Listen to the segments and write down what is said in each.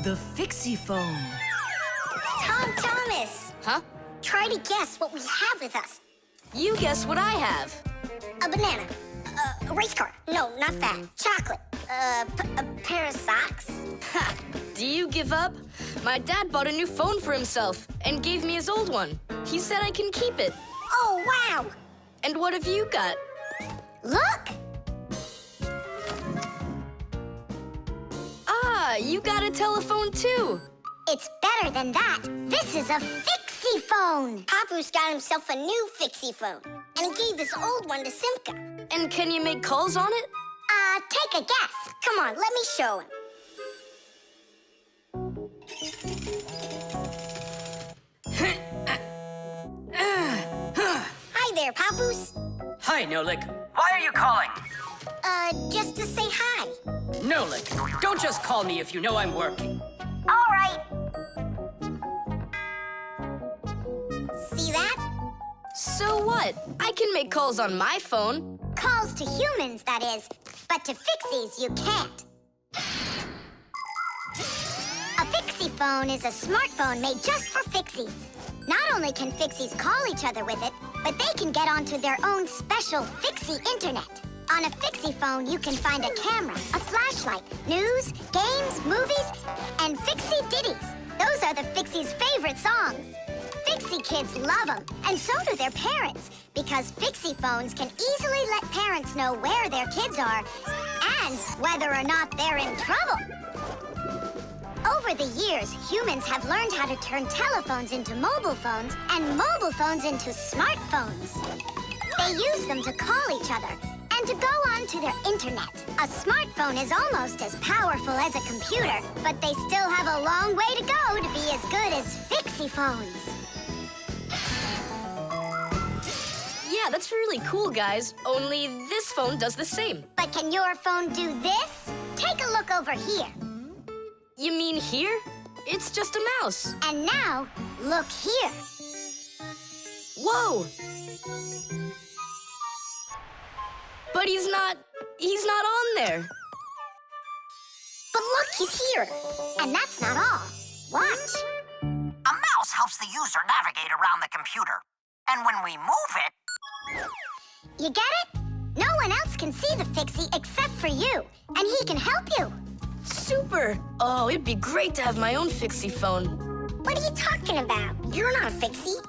The Fixiphone. Tom Thomas! Huh? Try to guess what we have with us. You guess what I have. A banana. A race car. No, not that. Chocolate. A pair of socks. Ha! Do you give up? My dad bought a new phone for himself and gave me his old one. He said I can keep it. Oh, wow! And what have you got? Look! Ah, you got a telephone too. It's better than that. This is a Fixiphone. Papu's got himself a new Fixiphone, and he gave this old one to Simka. And can you make calls on it? Take a guess. Come on, let me show him. Hi there, Papus. Hi, Nolik. Why are you calling? Just to say hi. Nolik, don't just call me if you know I'm working. All right. See that? So what? I can make calls on my phone. Calls to humans, that is. But to Fixies, you can't. A Fixiphone is a smartphone made just for Fixies. Not only can Fixies call each other with it, but they can get onto their own special Fixie internet. On a Fixiphone, you can find a camera, a flashlight, news, games, movies, and Fixie ditties. Those are the Fixies' favorite songs. Fixie kids love them, and so do their parents, because Fixiphones can easily let parents know where their kids are and whether or not they're in trouble. Over the years, humans have learned how to turn telephones into mobile phones and mobile phones into smartphones. They use them to call each other and to go onto their internet. A smartphone is almost as powerful as a computer, but they still have a long way to go to be as good as Fixiphones. Yeah, that's really cool, guys. Only this phone does the same. But can your phone do this? Take a look over here. You mean here? It's just a mouse. And now, look here. Whoa! But he's not on there. But look, he's here. And that's not all. Watch. A mouse helps the user navigate around the computer. And when we move it... You get it? No one else can see the Fixie except for you. And he can help you. Super! Oh, it'd be great to have my own Fixiphone. What are you talking about? You're not a Fixie.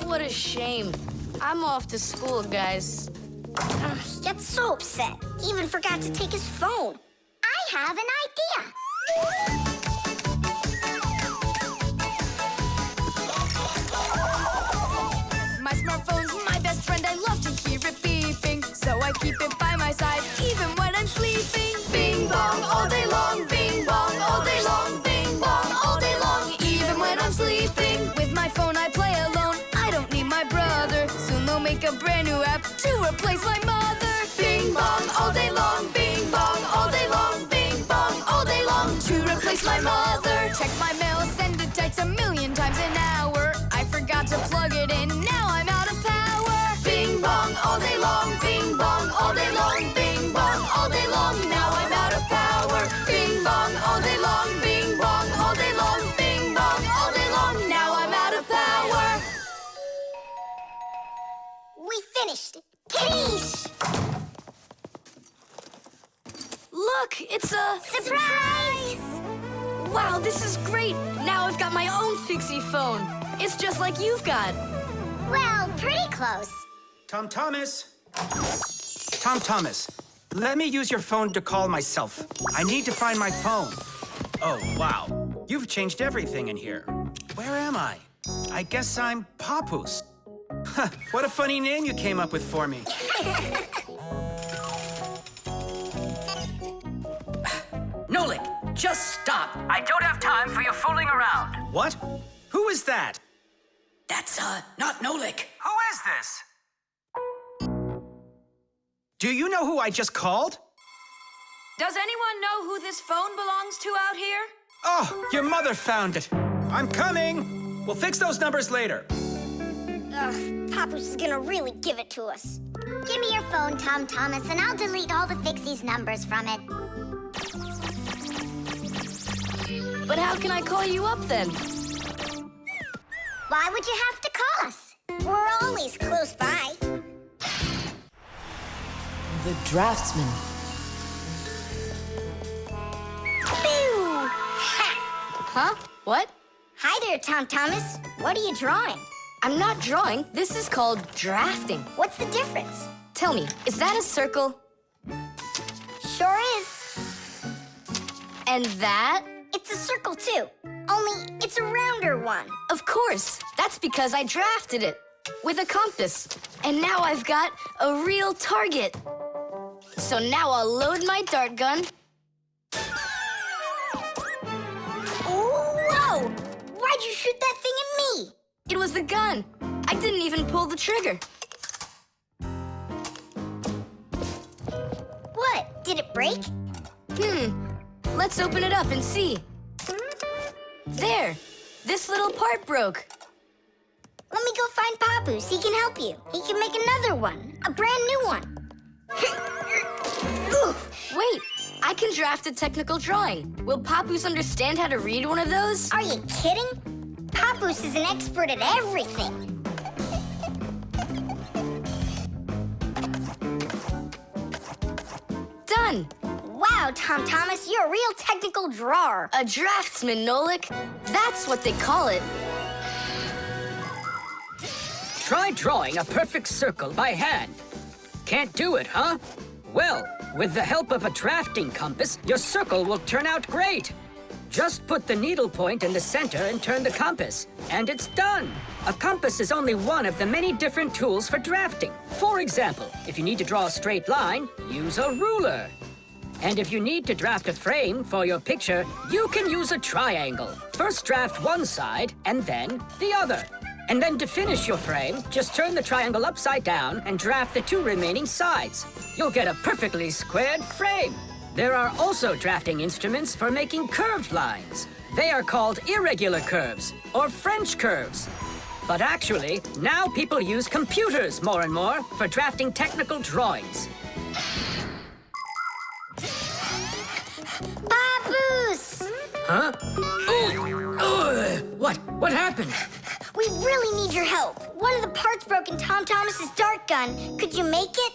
What a shame. I'm off to school, guys. He gets so upset. He even forgot to take his phone. I have an idea. My smartphone's my best friend. I love to hear it beeping, so I keep it by my side even when I'm sleeping. Bing bong all day long, bing bong all day long, bing bong all day long, even when I'm sleeping. With my phone I play alone. I don't need my brother. Soon they'll make a brand new app to replace my mother. Bing bong all day long, bing bong all day long, bing bong all day long, to replace my mother. Check my mail, send it text 1,000,000 times an hour. I forgot to plug it in, now I'm out of power. Bing bong all day long, bing bong all day long, bing bong all day long, now I'm out of power. Bing bong all day long, bing bong all day long, bing bong all day long, now I'm out of power. We finished. Tidish! Look, it's a... Surprise! Wow, this is great! Now I've got my own Fixiphone. It's just like you've got. Well, pretty close. Tom Thomas! Tom Thomas, let me use your phone to call myself. I need to find my phone. Oh, wow. You've changed everything in here. Where am I? I guess I'm Papus. Huh, what a funny name you came up with for me. Nolik, just stop. I don't have time for you fooling around. What? Who is that? That's, not Nolik. Who is this? Do you know who I just called? Does anyone know who this phone belongs to out here? Oh, your mother found it. I'm coming. We'll fix those numbers later. Ugh, Papus is gonna really give it to us. Give me your phone, Tom Thomas, and I'll delete all the Fixie's numbers from it. But how can I call you up then? Why would you have to call us? We're always close by. The Draftsman. Pew! Ha! Huh? What? Hi there, Tom Thomas. What are you drawing? I'm not drawing. This is called drafting. What's the difference? Tell me, is that a circle? Sure is. And that? It's a circle, too. Only it's a rounder one. Of course. That's because I drafted it with a compass. And now I've got a real target. So now I'll load my dart gun. Whoa! Why'd you shoot that thing at me? It was the gun. I didn't even pull the trigger. What? Did it break? Let's open it up and see. There. This little part broke. Let me go find Papoose. He can help you. He can make another one. A brand new one. Wait, I can draft a technical drawing. Will Papoose understand how to read one of those? Are you kidding? Papoose is an expert at everything. Done. Wow, Tom Thomas, you're a real technical drawer. A draftsman, Nolik. That's what they call it. Try drawing a perfect circle by hand. Can't do it, huh? Well, with the help of a drafting compass, your circle will turn out great. Just put the needle point in the center and turn the compass, and it's done. A compass is only one of the many different tools for drafting. For example, if you need to draw a straight line, use a ruler. And if you need to draft a frame for your picture, you can use a triangle. First draft one side, and then the other. And then to finish your frame, just turn the triangle upside down and draft the two remaining sides. You'll get a perfectly squared frame. There are also drafting instruments for making curved lines. They are called irregular curves, or French curves. But actually, now people use computers more and more for drafting technical drawings. Papoose! Huh? Oh! What happened? We really need your help. One of the parts broke in Tom Thomas's dart gun. Could you make it?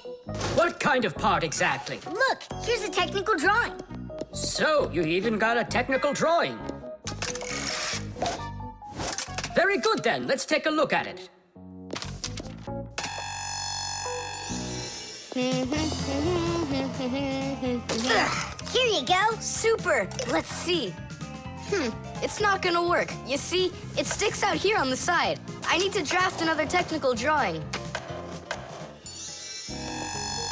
What kind of part exactly? Look, here's a technical drawing. So, you even got a technical drawing. Very good then, let's take a look at it. Here you go. Super. Let's see. It's not gonna work. You see, it sticks out here on the side. I need to draft another technical drawing.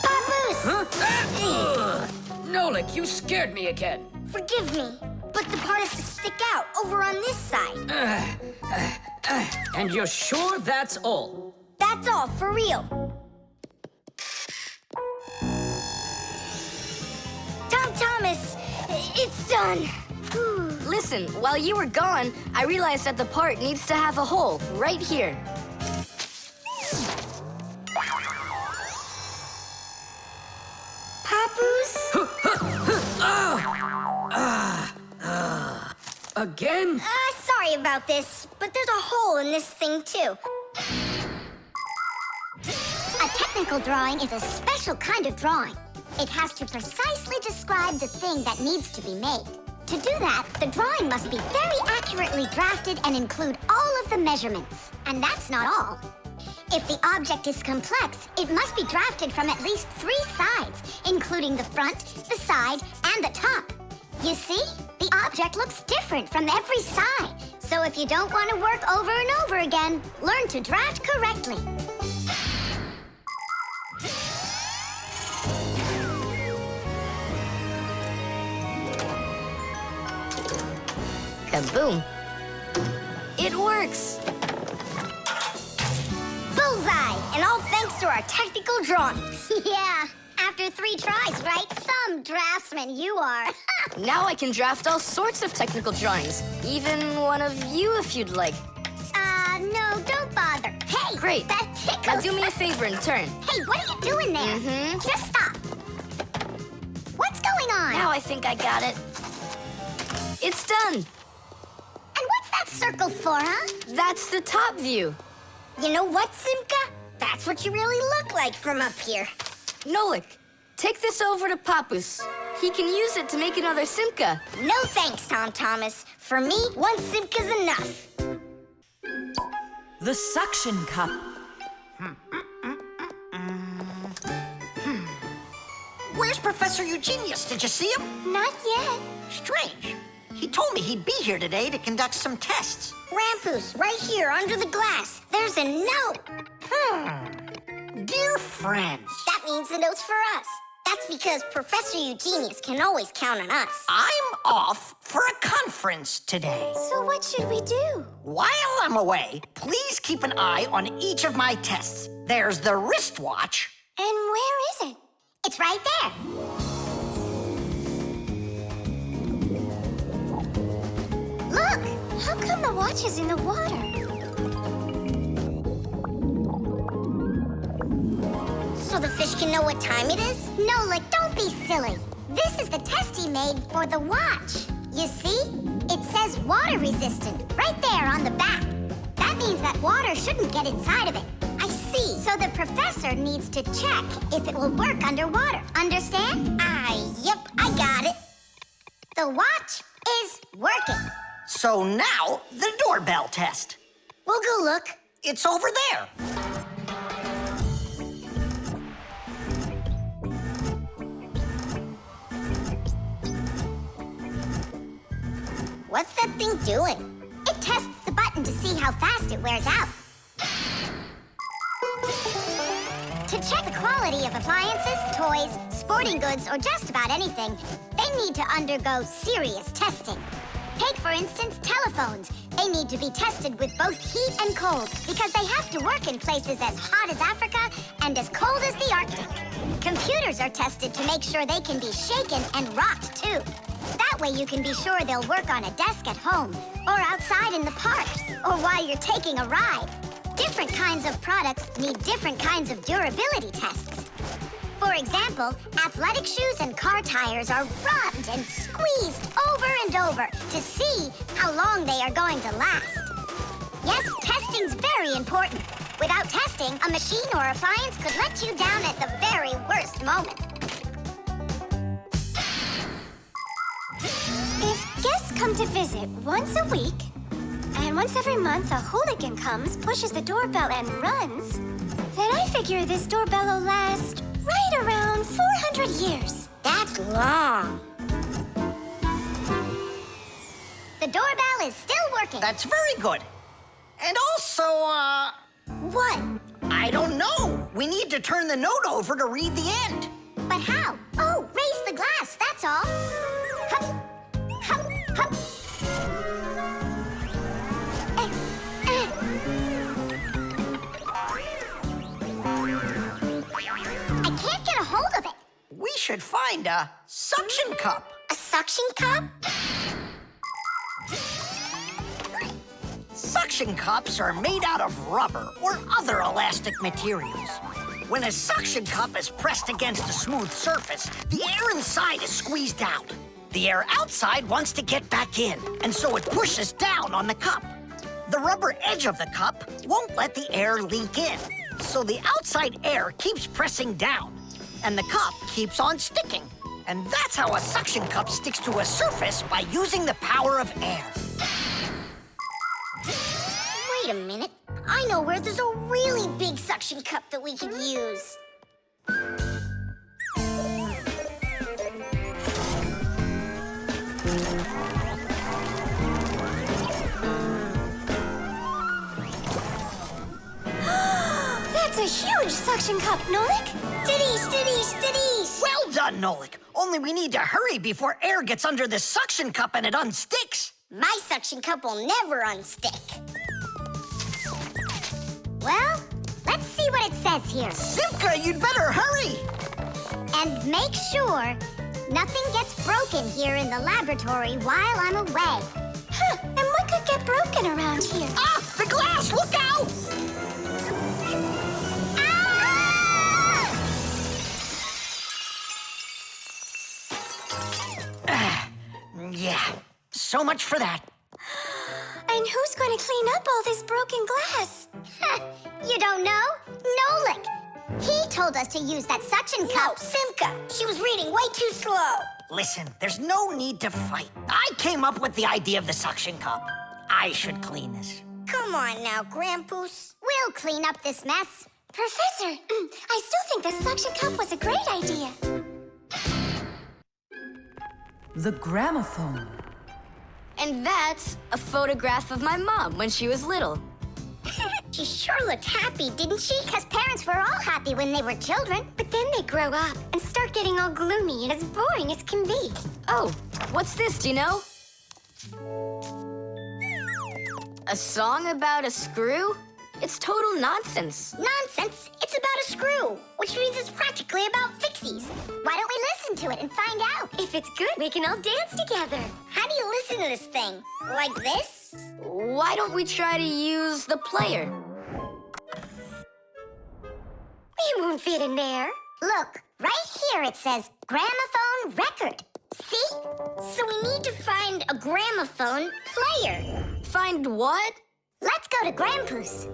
Papoose! Huh? Nolik, you scared me again. Forgive me, but the part has to stick out over on this side. And you're sure that's all? That's all, for real. Tom Thomas, it's done. Listen, while you were gone, I realized that the part needs to have a hole right here. Papoose? Again? Sorry about this, but there's a hole in this thing, too. A technical drawing is a special kind of drawing. It has to precisely describe the thing that needs to be made. To do that, the drawing must be very accurately drafted and include all of the measurements. And that's not all. If the object is complex, it must be drafted from at least 3 sides, including the front, the side, and the top. You see? The object looks different from every side. So if you don't want to work over and over again, learn to draft correctly. Kaboom. It works. Bullseye! And all thanks to our technical drawings. Yeah, after 3 tries, right? Some draftsman you are. Now I can draft all sorts of technical drawings. Even one of you if you'd like. No, don't bother. Hey, Great. that tickles. Now do me a favor and turn. Hey, what are you doing there? Just stop. What's going on? Now I think I got it. It's done. that circle for, huh? That's the top view. You know what, Simka? That's what you really look like from up here. Nolik, take this over to Papus. He can use it to make another Simka. No thanks, Tom Thomas. For me, one Simka's enough. The suction cup. Where's Professor Eugenius? Did you see him? Not yet. Strange. He told me he'd be here today to conduct some tests. Rampus, right here under the glass. There's a note. Dear friends, That means the note's for us. That's because Professor Eugenius can always count on us. I'm off for a conference today. So what should we do? While I'm away, please keep an eye on each of my tests. There's the wristwatch. And where is it? It's right there. Look! How come the watch is in the water? So the fish can know what time it is? Nolik, don't be silly. This is the test he made for the watch. You see? It says water resistant right there on the back. That means that water shouldn't get inside of it. I see. So the professor needs to check if it will work underwater. Understand? Yep, I got it. The watch is working. So now, the doorbell test. We'll go look. It's over there. What's that thing doing? It tests the button to see how fast it wears out. To check the quality of appliances, toys, sporting goods, or just about anything, they need to undergo serious testing. Take, for instance, telephones. They need to be tested with both heat and cold because they have to work in places as hot as Africa and as cold as the Arctic. Computers are tested to make sure they can be shaken and rocked, too. That way you can be sure they'll work on a desk at home, or outside in the park, or while you're taking a ride. Different kinds of products need different kinds of durability tests. For example, athletic shoes and car tires are rubbed and squeezed over and over to see how long they are going to last. Yes, testing's very important. Without testing, a machine or appliance could let you down at the very worst moment. If guests come to visit once a week, and once every month a hooligan comes, pushes the doorbell, and runs, then I figure this doorbell will last right around 400 years. That's long. The doorbell is still working. That's very good. And also, What? I don't know. We need to turn the note over to read the end. But how? Oh, raise the glass, that's all. Hup, hup, hup. I can't get a hold of it. We should find a suction cup. A suction cup? Suction cups are made out of rubber or other elastic materials. When a suction cup is pressed against a smooth surface, the air inside is squeezed out. The air outside wants to get back in, and so it pushes down on the cup. The rubber edge of the cup won't let the air leak in, so the outside air keeps pressing down, and the cup keeps on sticking. And that's how a suction cup sticks to a surface by using the power of air. Wait a minute. I know where there's a really big suction cup that we could use. That's a huge suction cup, Nolik. Stiddy, stiddy, stiddy. Well done, Nolik. Only we need to hurry before air gets under this suction cup and it unsticks. My suction cup will never unstick. Well, let's see what it says here. Simka, you'd better hurry. And make sure nothing gets broken here in the laboratory while I'm away. Huh, and what could get broken around here? Ah, the glass, look out! Ah! Yeah, so much for that. I Then who's going to clean up all this broken glass? You don't know? Nolik. He told us to use that suction cup. No, Simka. She was reading way too slow. Listen, there's no need to fight. I came up with the idea of the suction cup. I should clean this. Come on now, Grampus. We'll clean up this mess. Professor, I still think the suction cup was a great idea. The gramophone. And that's a photograph of my mom when she was little. She sure looked happy, didn't she? Because parents were all happy when they were children. But then they grow up and start getting all gloomy and as boring as can be. Oh, what's this, do you know? A song about a screw? It's total nonsense. Nonsense. It's about a screw, which means it's practically about Fixies. Why don't we listen to it and find out? If it's good, we can all dance together. How do you listen to this thing? Like this? Why don't we try to use the player? We won't fit in there. Look, right here it says gramophone record. See? So we need to find a gramophone player. Find what? Let's go to Grampus.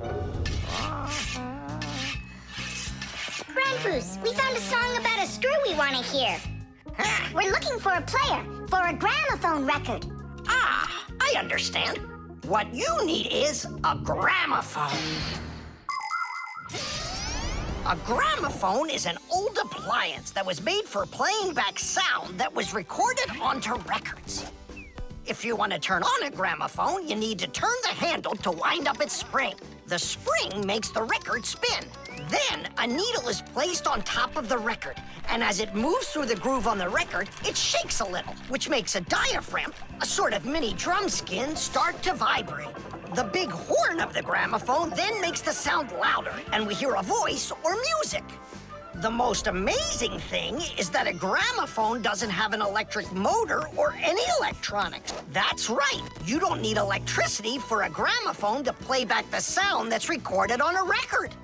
Grampus, we found a song about a screw we want to hear. We're looking for a player for a gramophone record. Ah, I understand. What you need is a gramophone. A gramophone is an old appliance that was made for playing back sound that was recorded onto records. If you want to turn on a gramophone, you need to turn the handle to wind up its spring. The spring makes the record spin. Then, a needle is placed on top of the record, and as it moves through the groove on the record, it shakes a little, which makes a diaphragm, a sort of mini drum skin, start to vibrate. The big horn of the gramophone then makes the sound louder, and we hear a voice or music. The most amazing thing is that a gramophone doesn't have an electric motor or any electronics. That's right. You don't need electricity for a gramophone to play back the sound that's recorded on a record.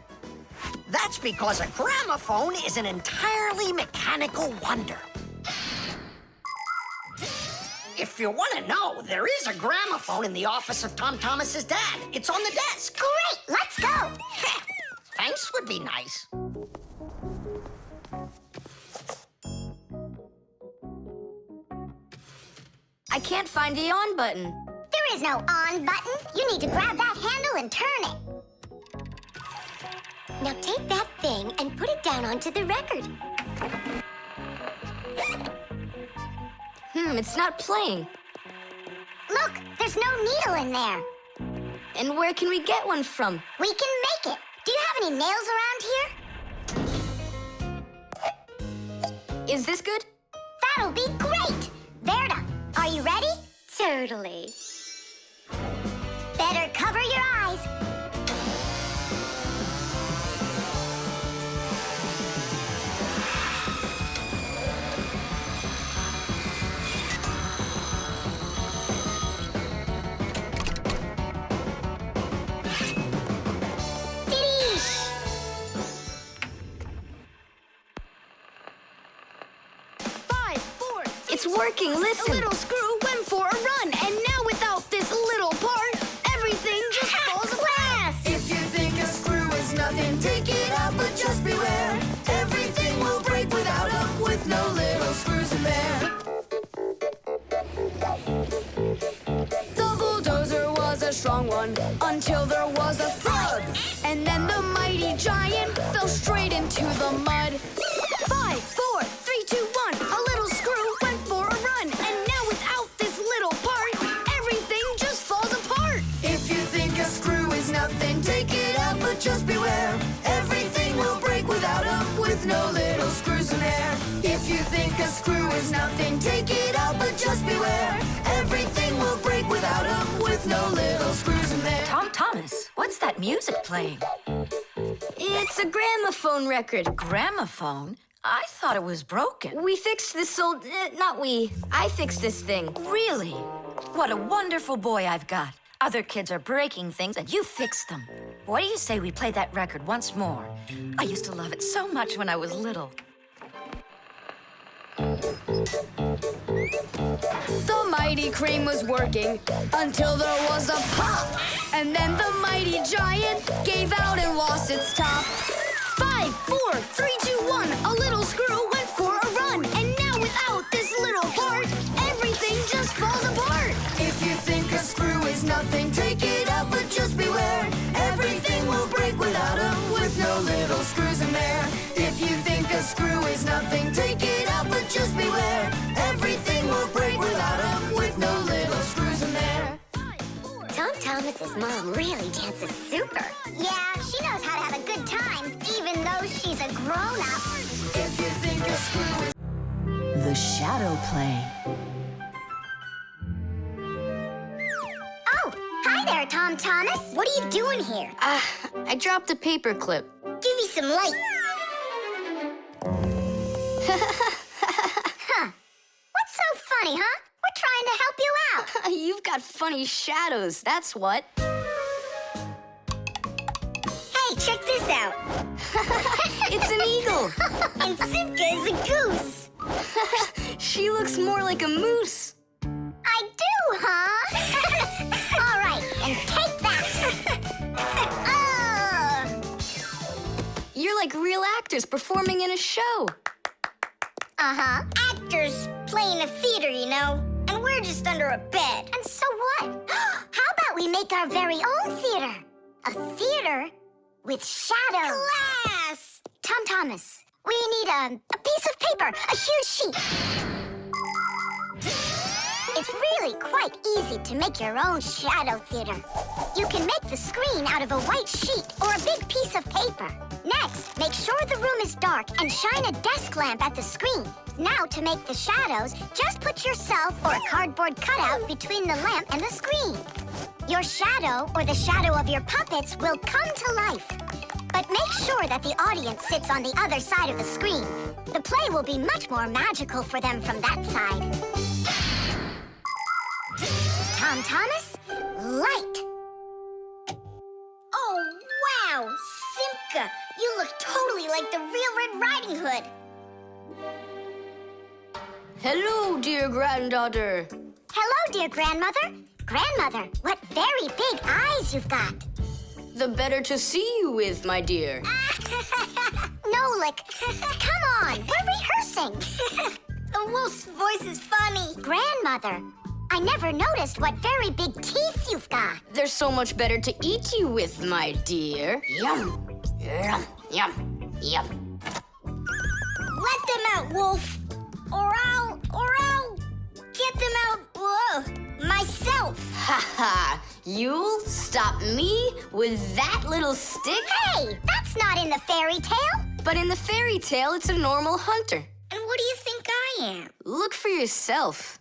That's because a gramophone is an entirely mechanical wonder. If you want to know, there is a gramophone in the office of Tom Thomas's dad. It's on the desk. Great, let's go. Thanks would be nice. I can't find the on button. There is no on button. You need to grab that handle and turn it. Now take that thing and put it down onto the record. It's not playing. Look, there's no needle in there. And where can we get one from? We can make it. Do you have any nails around here? Is this good? That'll be great. Verda, are you ready? Totally. Better cover your eyes. It's working, listen. A little screw went for a run, and now without this little part, everything just falls apart. If you think a screw is nothing, take it out, but just beware. Everything will break without them, with no little screws in there. The bulldozer was a strong one, until there was a thud. And then the mighty giant fell straight into the mud. 5, 4, 3, 2, 1, a little screw went for a run, and now without this little part, everything just falls apart. If you think a screw is nothing, take it out, but just beware. Everything will break without them, with no little screws in there. If you think a screw is nothing, take it out, but just beware. Everything will break without them, with no little screws in there. Tom Thomas, what's that music playing? It's a gramophone record. Gramophone? I thought it was broken. We fixed this old... not we. I fixed this thing. Really? What a wonderful boy I've got. Other kids are breaking things and you fixed them. What do you say we play that record once more? I used to love it so much when I was little. The mighty crane was working until there was a pop. And then the mighty giant gave out and lost its top. 5, 4, 3, 2, 1. A little screw went for a run. And now without this little part, everything just falls apart. If you think a screw is nothing, take it out, but just beware. Everything will break without him, with no little screws in there. If you think a screw is nothing, take it out, but just beware. Everything will break without him, with no little screws in there. Tom Thomas's mom really dances super. Yeah, she knows how to have a good time, even though she's a grown-up. If you think a screw is The shadow play. Oh, hi there, Tom Thomas. What are you doing here? I dropped a paper clip. Give me some light. Huh. What's so funny, huh? We're trying to help you out. You've got funny shadows, that's what. Hey, check this out. It's an eagle. And Simka is a goose. She looks more like a moose. I do, huh? All right, and take that. You're like real actors performing in a show. Uh-huh. Actors playing a theater, you know. And we're just under a bed. And so what? How about we make our very own theater? A theater with shadows. Class! Tom Thomas, we need a piece of paper, a huge sheet. It's really quite easy to make your own shadow theater. You can make the screen out of a white sheet or a big piece of paper. Next, make sure the room is dark and shine a desk lamp at the screen. Now, to make the shadows, just put yourself or a cardboard cutout between the lamp and the screen. Your shadow or the shadow of your puppets will come to life. But make sure that the audience sits on the other side of the screen. The play will be much more magical for them from that side. Tom Thomas, light. Oh, wow, Simka, you look totally like the real Red Riding Hood. Hello, dear granddaughter. Hello, dear grandmother. Grandmother, what very big eyes you've got. The better to see you with, my dear. Nolik, come on, we're rehearsing. The wolf's voice is funny. Grandmother, I never noticed what very big teeth you've got. They're so much better to eat you with, my dear. Yum, yum, yum, yum. Let them out, wolf. Or I'll get them out, myself. Ha ha! You'll stop me with that little stick? Hey, that's not in the fairy tale. But in the fairy tale, it's a normal hunter. And what do you think I am? Look for yourself.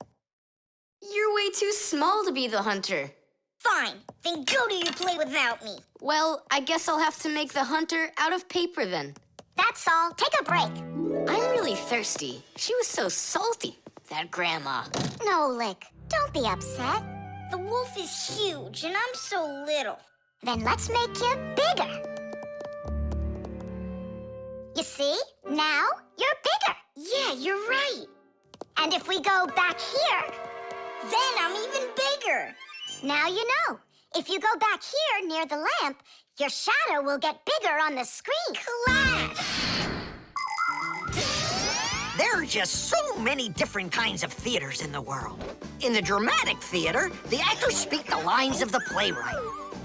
You're way too small to be the hunter. Fine, then go do your play without me. Well, I guess I'll have to make the hunter out of paper then. That's all. Take a break. I'm really thirsty. She was so salty, that grandma. Nolik, don't be upset. The wolf is huge and I'm so little. Then let's make you bigger. You see? Now you're bigger. Yeah, you're right. And if we go back here, then I'm even bigger. Now you know. If you go back here near the lamp, your shadow will get bigger on the screen. Class! There are just so many different kinds of theaters in the world. In the dramatic theater, the actors speak the lines of the playwright.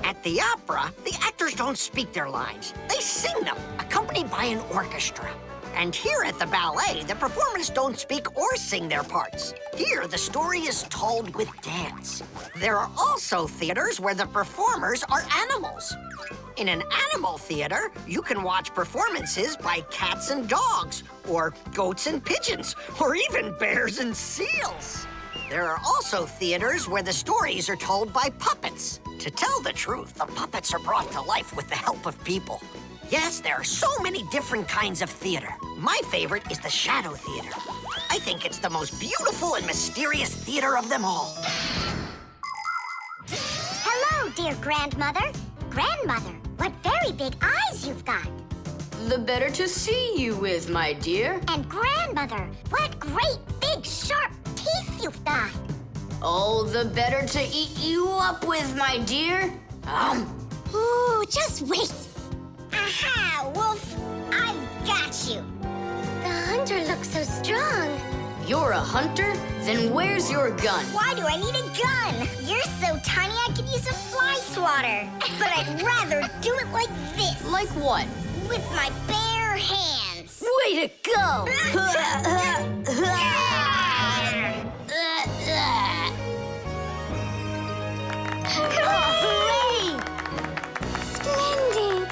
At the opera, the actors don't speak their lines. They sing them, accompanied by an orchestra. And here at the ballet, the performers don't speak or sing their parts. Here, the story is told with dance. There are also theaters where the performers are animals. In an animal theater, you can watch performances by cats and dogs, or goats and pigeons, or even bears and seals. There are also theaters where the stories are told by puppets. To tell the truth, the puppets are brought to life with the help of people. Yes, there are so many different kinds of theater. My favorite is the shadow theater. I think it's the most beautiful and mysterious theater of them all. Hello, dear grandmother. Grandmother, what very big eyes you've got. the better to see you with, my dear. And grandmother, what great big sharp teeth you've got. Oh, the better to eat you up with, my dear. Ooh, just wait. Aha, Wolf, I've got you. The hunter looks so strong. You're a hunter? Then where's your gun? Why do I need a gun? You're so tiny I could use a fly swatter. But I'd rather do it like this. Like what? With my bare hands. Way to go! Hooray! Splendid.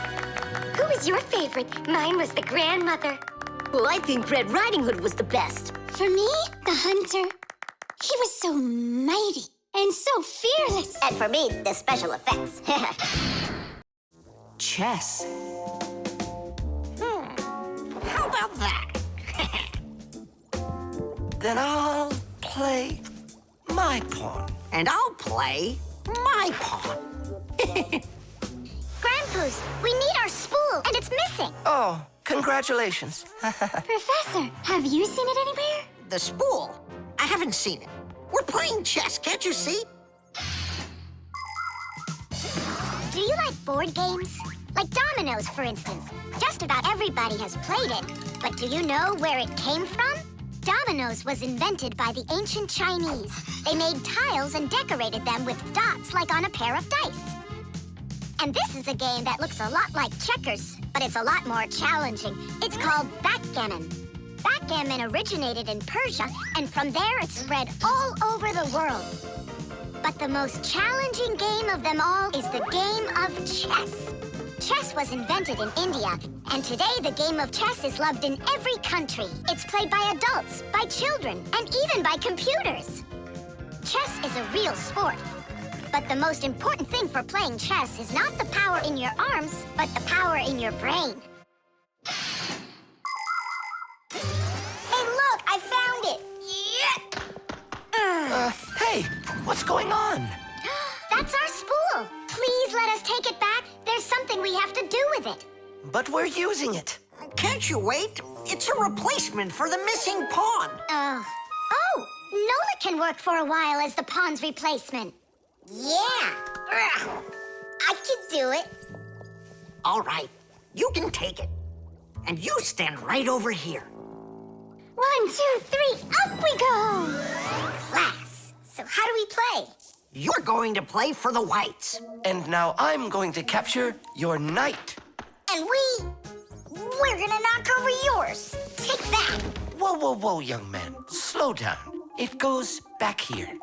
Who was your favorite? Mine was the grandmother. Well, I think Red Riding Hood was the best. For me, the hunter. He was so mighty and so fearless. And for me, the special effects. Chess. How about that? Then I'll play my pawn. And I'll play my pawn. Grandpa's, we need our spool, and it's missing. Oh, congratulations. Professor, have you seen it anywhere? The spool? I haven't seen it. We're playing chess, can't you see? Do you like board games? Like dominoes, for instance. Just about everybody has played it. But do you know where it came from? Dominoes was invented by the ancient Chinese. They made tiles and decorated them with dots like on a pair of dice. And this is a game that looks a lot like checkers, but it's a lot more challenging. It's called backgammon. Backgammon originated in Persia, and from there it spread all over the world. But the most challenging game of them all is the game of chess. Chess was invented in India, and today the game of chess is loved in every country. It's played by adults, by children, and even by computers. Chess is a real sport. But the most important thing for playing chess is not the power in your arms, but the power in your brain. Hey, look, I found it! Yeah! Hey, what's going on? That's our spool. Please let us take it back. There's something we have to do with it. But we're using it. Can't you wait? It's a replacement for the missing pawn. Oh, Nolik can work for a while as the pawn's replacement. Yeah. I can do it. All right, you can take it. And you stand right over here. 1, 2, 3, up we go! Class. So how do we play? You're going to play for the whites. And now I'm going to capture your knight. And we're gonna knock over yours. Take that. Whoa, whoa, whoa, young man. Slow down. It goes back here.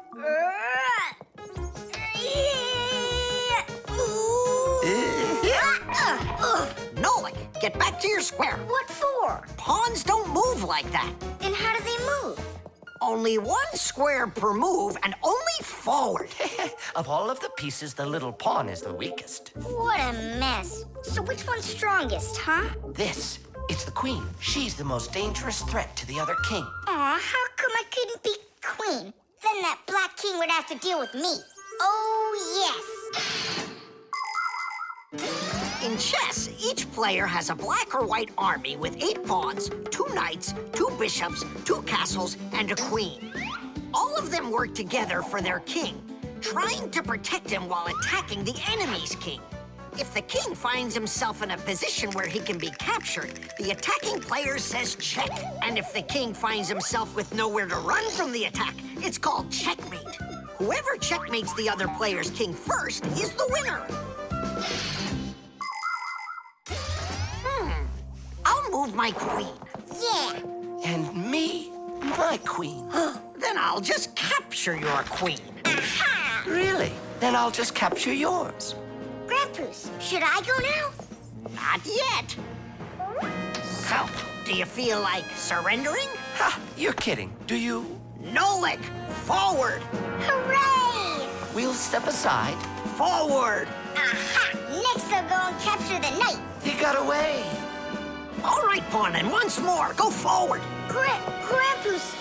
Nolik, get back to your square. What for? Pawns don't move like that. Then how do they move? Only one square per move and only forward. Of all of the pieces, the little pawn is the weakest. What a mess. So which one's strongest, huh? This, it's the queen. She's the most dangerous threat to the other king. Aw, how come I couldn't be queen? Then that black king would have to deal with me. Oh, yes. In chess, each player has a black or white army with 8 pawns, 2 knights, 2 bishops, 2 castles, and a queen. All of them work together for their king, trying to protect him while attacking the enemy's king. If the king finds himself in a position where he can be captured, the attacking player says check. And if the king finds himself with nowhere to run from the attack, it's called checkmate. Whoever checkmates the other player's king first is the winner. I'll move my queen. Yeah. And me, my queen. Then I'll just capture your queen. Aha! Really? Then I'll just capture yours. Grandpa's, should I go now? Not yet. So, do you feel like surrendering? Ha! You're kidding. Do you? Nolik, forward! Hooray! We'll step aside. Forward! Aha! Next I'll go and capture the knight. He got away. All right, pawn, and once more, go forward. Grandpa's,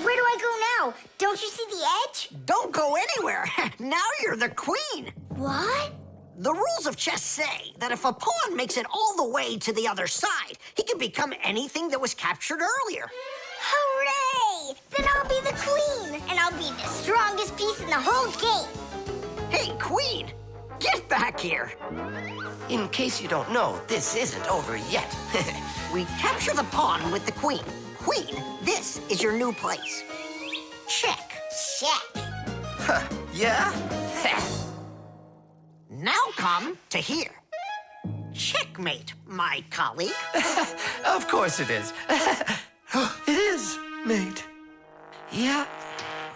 where do I go now? Don't you see the edge? Don't go anywhere. Now you're the queen. What? The rules of chess say that if a pawn makes it all the way to the other side, he can become anything that was captured earlier. Hooray! Then I'll be the queen, and I'll be the strongest piece in the whole game. Hey, queen, get back here. In case you don't know, this isn't over yet. We capture the pawn with the queen. Queen, this is your new place. Check. Check. Huh, yeah? Now come to here. Checkmate, my colleague. Of course it is. It is, mate. Yeah,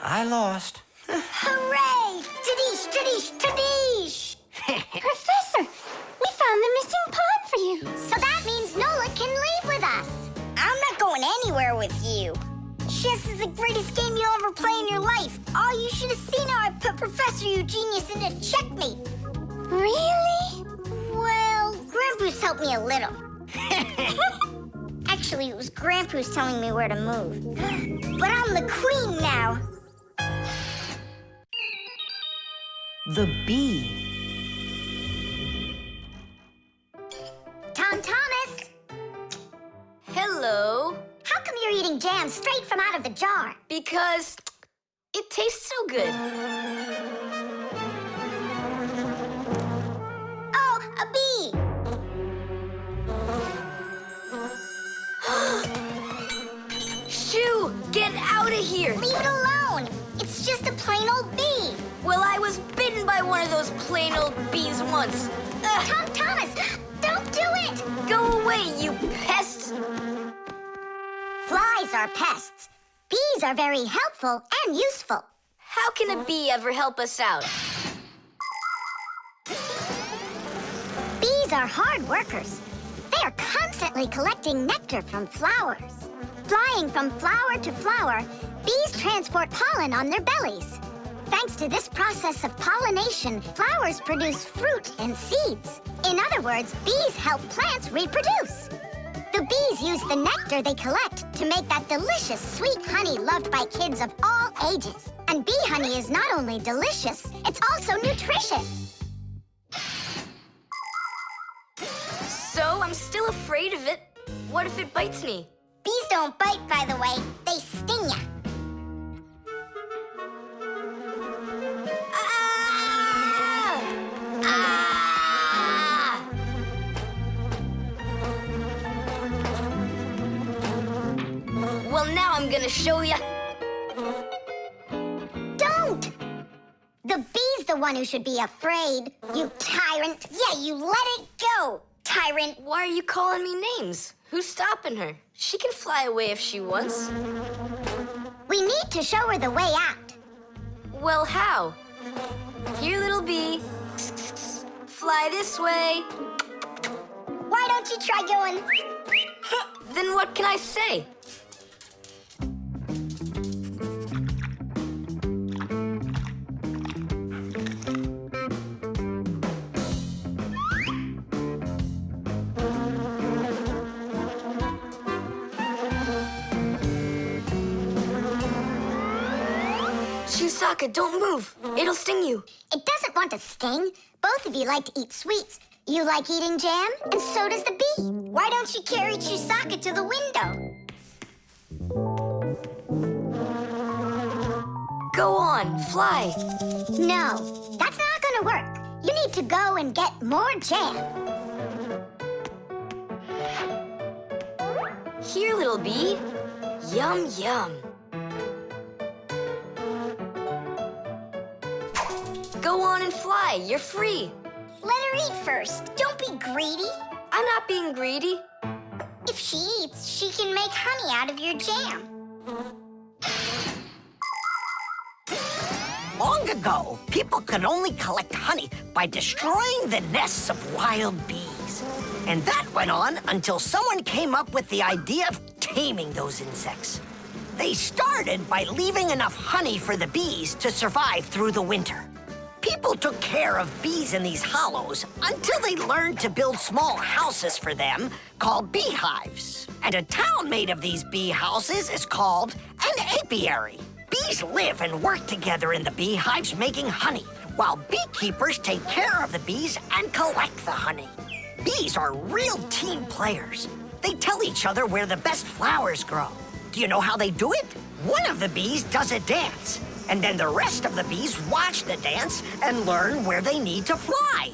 I lost. Hooray! Tadish, tadish, tadish! Professor, we found the missing pawn for you. So that means Nolik can leave with us. I'm not going anywhere with you. Chess is the greatest game you'll ever play in your life. Oh, you should have seen how I put Professor Eugenius into checkmate. Really? Well, Grandpa's helped me a little. Actually, it was Grandpa's telling me where to move. But I'm the queen now. The bee. Tom Thomas, Hello. how come you're eating jam straight from out of the jar? Because it tastes so good. Oh, a bee! Shoo, get out of here. Leave it alone. It's just a plain old bee. Well, I was bitten by one of those plain old bees once. Tom Thomas, don't do it! Go away, you pest. Flies are pests. Bees are very helpful and useful. How can a bee ever help us out? Bees are hard workers. They are constantly collecting nectar from flowers. Flying from flower to flower, bees transport pollen on their bellies. Thanks to this process of pollination, flowers produce fruit and seeds. In other words, bees help plants reproduce. The bees use the nectar they collect to make that delicious sweet honey loved by kids of all ages. And bee honey is not only delicious, it's also nutritious. So I'm still afraid of it. What if it bites me? Bees don't bite, by the way. They sting ya. Ah! Ah! Well, now I'm gonna show ya. Don't! The bee's the one who should be afraid. You tyrant. Yeah, you let it go, tyrant. Why are you calling me names? Who's stopping her? She can fly away if she wants. We need to show her the way out. Well, how? Here, little bee. Fly this way. Why don't you try going? Then what can I say? Chusaka, don't move. It'll sting you. It doesn't want to sting. Both of you like to eat sweets. You like eating jam, and so does the bee. Why don't you carry Chusaka to the window? Go on, fly. No, that's not gonna work. You need to go and get more jam. Here, little bee. Yum, yum. Go on and fly. You're free. Let her eat first. Don't be greedy. I'm not being greedy. If she eats, she can make honey out of your jam. Long ago, people could only collect honey by destroying the nests of wild bees. And that went on until someone came up with the idea of taming those insects. They started by leaving enough honey for the bees to survive through the winter. People took care of bees in these hollows until they learned to build small houses for them called beehives. And a town made of these bee houses is called an apiary. Bees live and work together in the beehives making honey, while beekeepers take care of the bees and collect the honey. Bees are real team players. They tell each other where the best flowers grow. Do you know how they do it? One of the bees does a dance, and then the rest of the bees watch the dance and learn where they need to fly.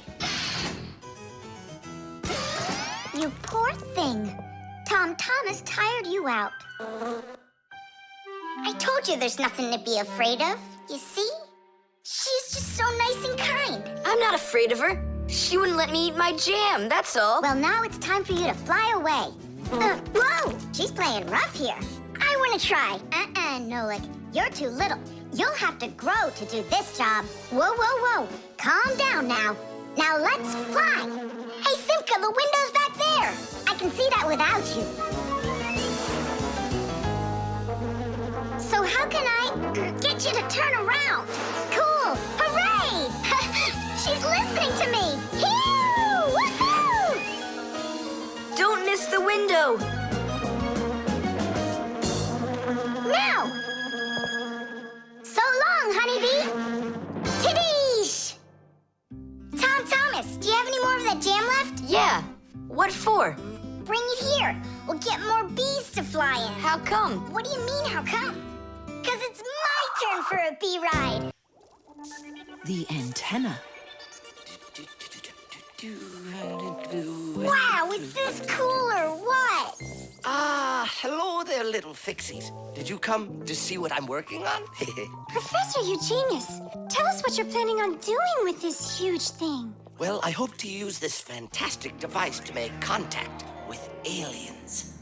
You poor thing. Tom Thomas tired you out. I told you there's nothing to be afraid of. You see? She's just so nice and kind. I'm not afraid of her. She wouldn't let me eat my jam, that's all. Well, now it's time for you to fly away. Whoa! She's playing rough here. I want to try. Nolik. You're too little. You'll have to grow to do this job. Whoa, whoa, whoa. Calm down now. Now let's fly. Hey, Simka, the window's back there. I can see that without you. So how can I get you to turn around? Cool! Hooray! She's listening to me. Phew! Woohoo! Don't miss the window. Now! So long, honeybee! Tidish! Tom Thomas, do you have any more of that jam left? Yeah. What for? Bring it here. We'll get more bees to fly in. How come? What do you mean, how come? Because it's my turn for a bee ride. The antenna. Wow, is this cool or what? Ah, hello there, little Fixies. Did you come to see what I'm working on? Professor, you genius. Tell us what you're planning on doing with this huge thing. Well, I hope to use this fantastic device to make contact with aliens.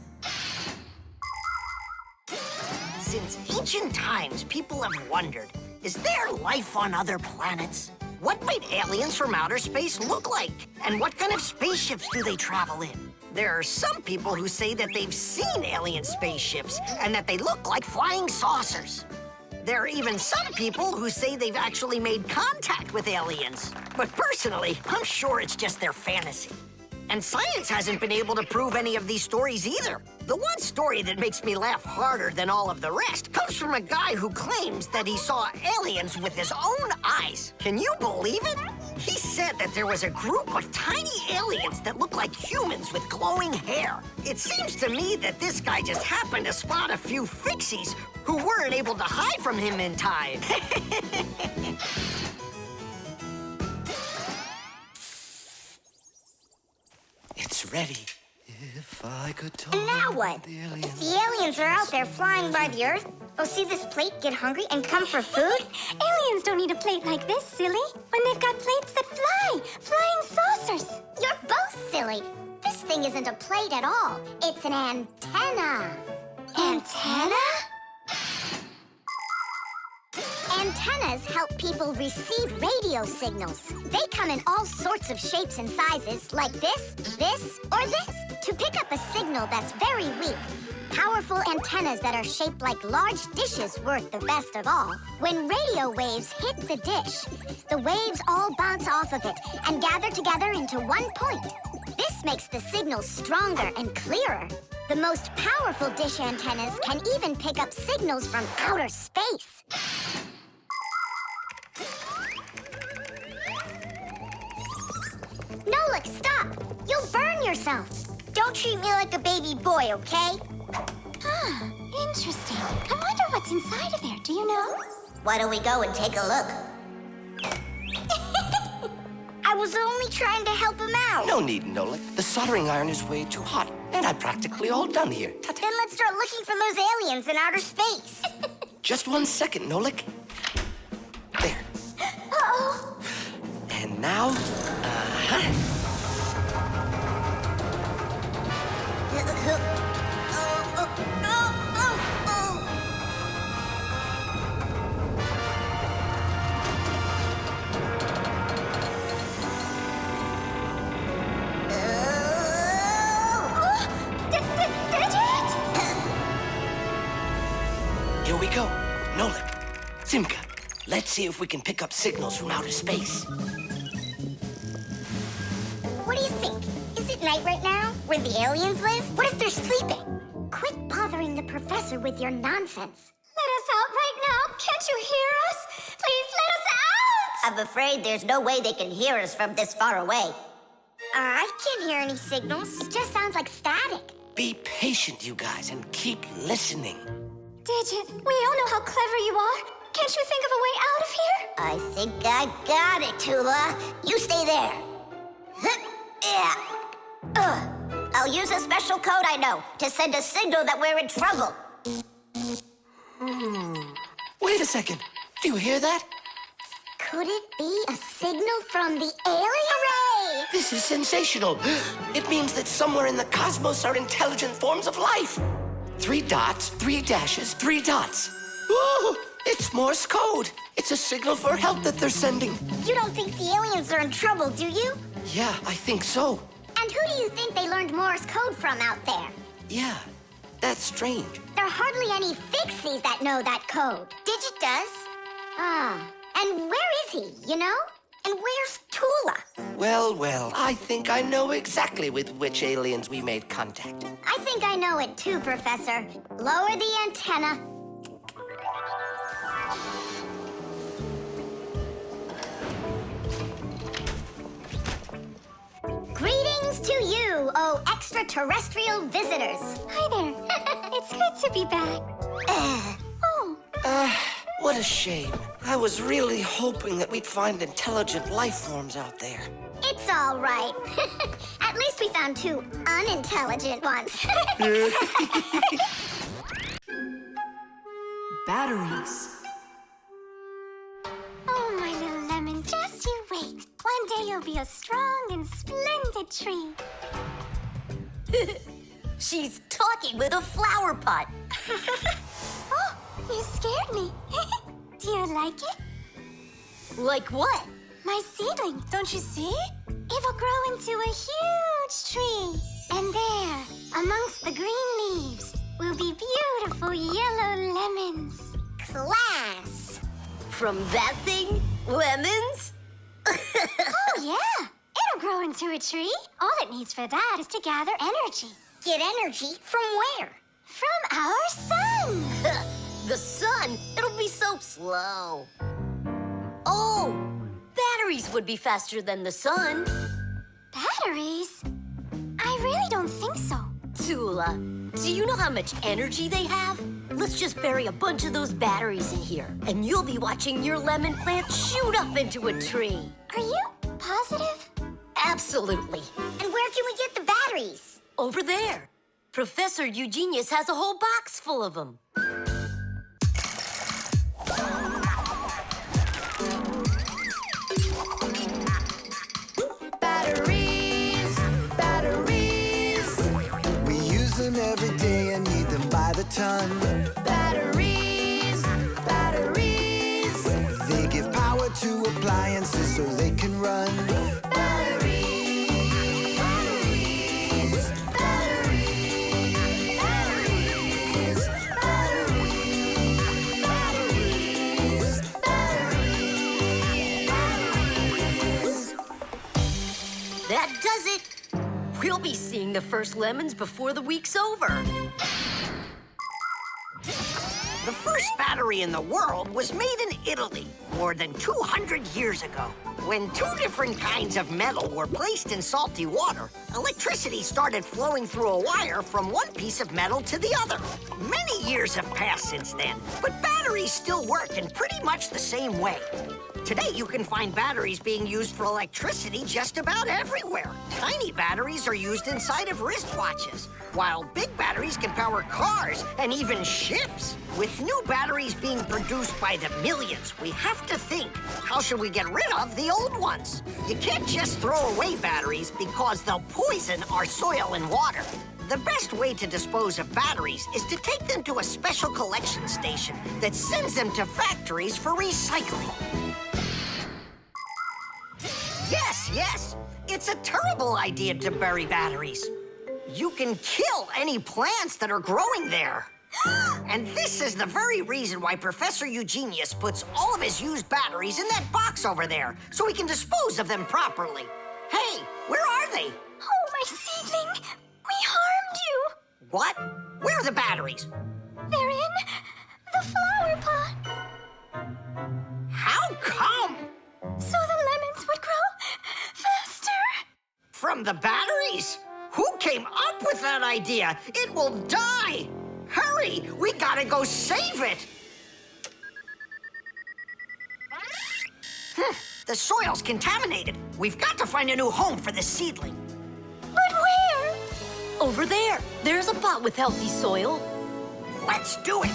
Since ancient times, people have wondered, is there life on other planets? What might aliens from outer space look like? And what kind of spaceships do they travel in? There are some people who say that they've seen alien spaceships and that they look like flying saucers. There are even some people who say they've actually made contact with aliens. But personally, I'm sure it's just their fantasy. And science hasn't been able to prove any of these stories either. The one story that makes me laugh harder than all of the rest comes from a guy who claims that he saw aliens with his own eyes. Can you believe it? He said that there was a group of tiny aliens that looked like humans with glowing hair. It seems to me that this guy just happened to spot a few Fixies who weren't able to hide from him in time. It's ready. If I could talk. And now what? If the aliens are out there flying by the Earth, they'll see this plate, get hungry, and come for food? Aliens don't need a plate like this, silly. When they've got plates that fly, flying saucers. You're both silly. This thing isn't a plate at all. It's an antenna. Antenna? Antennas help people receive radio signals. They come in all sorts of shapes and sizes, like this, or this. To pick up a signal that's very weak, powerful antennas that are shaped like large dishes work the best of all. When radio waves hit the dish, the waves all bounce off of it and gather together into one point. This makes the signal stronger and clearer. The most powerful dish antennas can even pick up signals from outer space. Nolik, stop! You'll burn yourself. Don't treat me like a baby boy, okay? Ah, interesting. I wonder what's inside of there. Do you know? Why don't we go and take a look? I was only trying to help him out. No need, Nolik. The soldering iron is way too hot, and I'm practically all done here. Ta-ta. Then let's start looking for those aliens in outer space. Just 1 second, Nolik. There. Uh-oh. And now, Here we go. Nolik, Simka, let's see if we can pick up signals from outer space. What do you think? Is it night right now, where the aliens live? What if they're sleeping? Quit bothering the professor with your nonsense. Let us out right now, Can't you hear us? Please let us out! I'm afraid there's no way they can hear us from this far away. I can't hear any signals. It just sounds like static. Be patient, you guys, and keep listening. Digit, we all know how clever you are. Can't you think of a way out of here? I think I got it, Tula. You stay there. I'll use a special code I know to send a signal that we're in trouble. Wait a second. Do you hear that? Could it be a signal from the alien? Hooray! This is sensational. It means that somewhere in the cosmos are intelligent forms of life. 3 dots, 3 dashes, 3 dots. Ooh, it's Morse code. It's a signal for help that they're sending. You don't think the aliens are in trouble, do you? Yeah, I think so. And who do you think they learned Morse code from out there? Yeah, that's strange. There are hardly any Fixies that know that code. Digit does. And where is he, you know? And where's Tula? Well, I think I know exactly with which aliens we made contact. I think I know it too, Professor. Lower the antenna. Greetings to you, oh extraterrestrial visitors. Hi there. It's good to be back. What a shame. I was really hoping that we'd find intelligent life forms out there. It's all right. At least we found 2 unintelligent ones. Batteries. Oh, my little lemon, just you wait. One day you'll be a strong and splendid tree. She's talking with a flower pot. Oh, you scared me. Do you like it? Like what? My seedling, don't you see? It will grow into a huge tree. And there, amongst the green leaves, will be beautiful yellow lemons. Class! From that thing? Lemons? Oh, yeah. It'll grow into a tree. All it needs for that is to gather energy. Get energy from where? From our sun. The sun? It'll be so slow. Oh, batteries would be faster than the sun. Batteries? I really don't think so. Tula, do you know how much energy they have? Let's just bury a bunch of those batteries in here, and you'll be watching your lemon plant shoot up into a tree. Are you positive? Absolutely. And where can we get the batteries? Over there. Professor Eugenius has a whole box full of them. Batteries, batteries. We use them every day and need them by the ton. Batteries, batteries. They give power to appliances so they can run. That does it. We'll be seeing the first lemons before the week's over. The first battery in the world was made in Italy more than 200 years ago. When 2 different kinds of metal were placed in salty water, electricity started flowing through a wire from one piece of metal to the other. Many years have passed since then, but batteries still work in pretty much the same way. Today, you can find batteries being used for electricity just about everywhere. Tiny batteries are used inside of wristwatches, while big batteries can power cars and even ships. With new batteries being produced by the millions, we have to think, how should we get rid of the old ones? You can't just throw away batteries because they'll poison our soil and water. The best way to dispose of batteries is to take them to a special collection station that sends them to factories for recycling. Yes, it's a terrible idea to bury batteries. You can kill any plants that are growing there. And this is the very reason why Professor Eugenius puts all of his used batteries in that box over there, so he can dispose of them properly. Hey, where are they? Oh, my seedling! We harmed you! What? Where are the batteries? They're in the flower pot. on the batteries? Who came up with that idea? It will die! Hurry! We gotta go save it! The soil's contaminated. We've got to find a new home for the seedling. But where? Over there. There's a pot with healthy soil. Let's do it!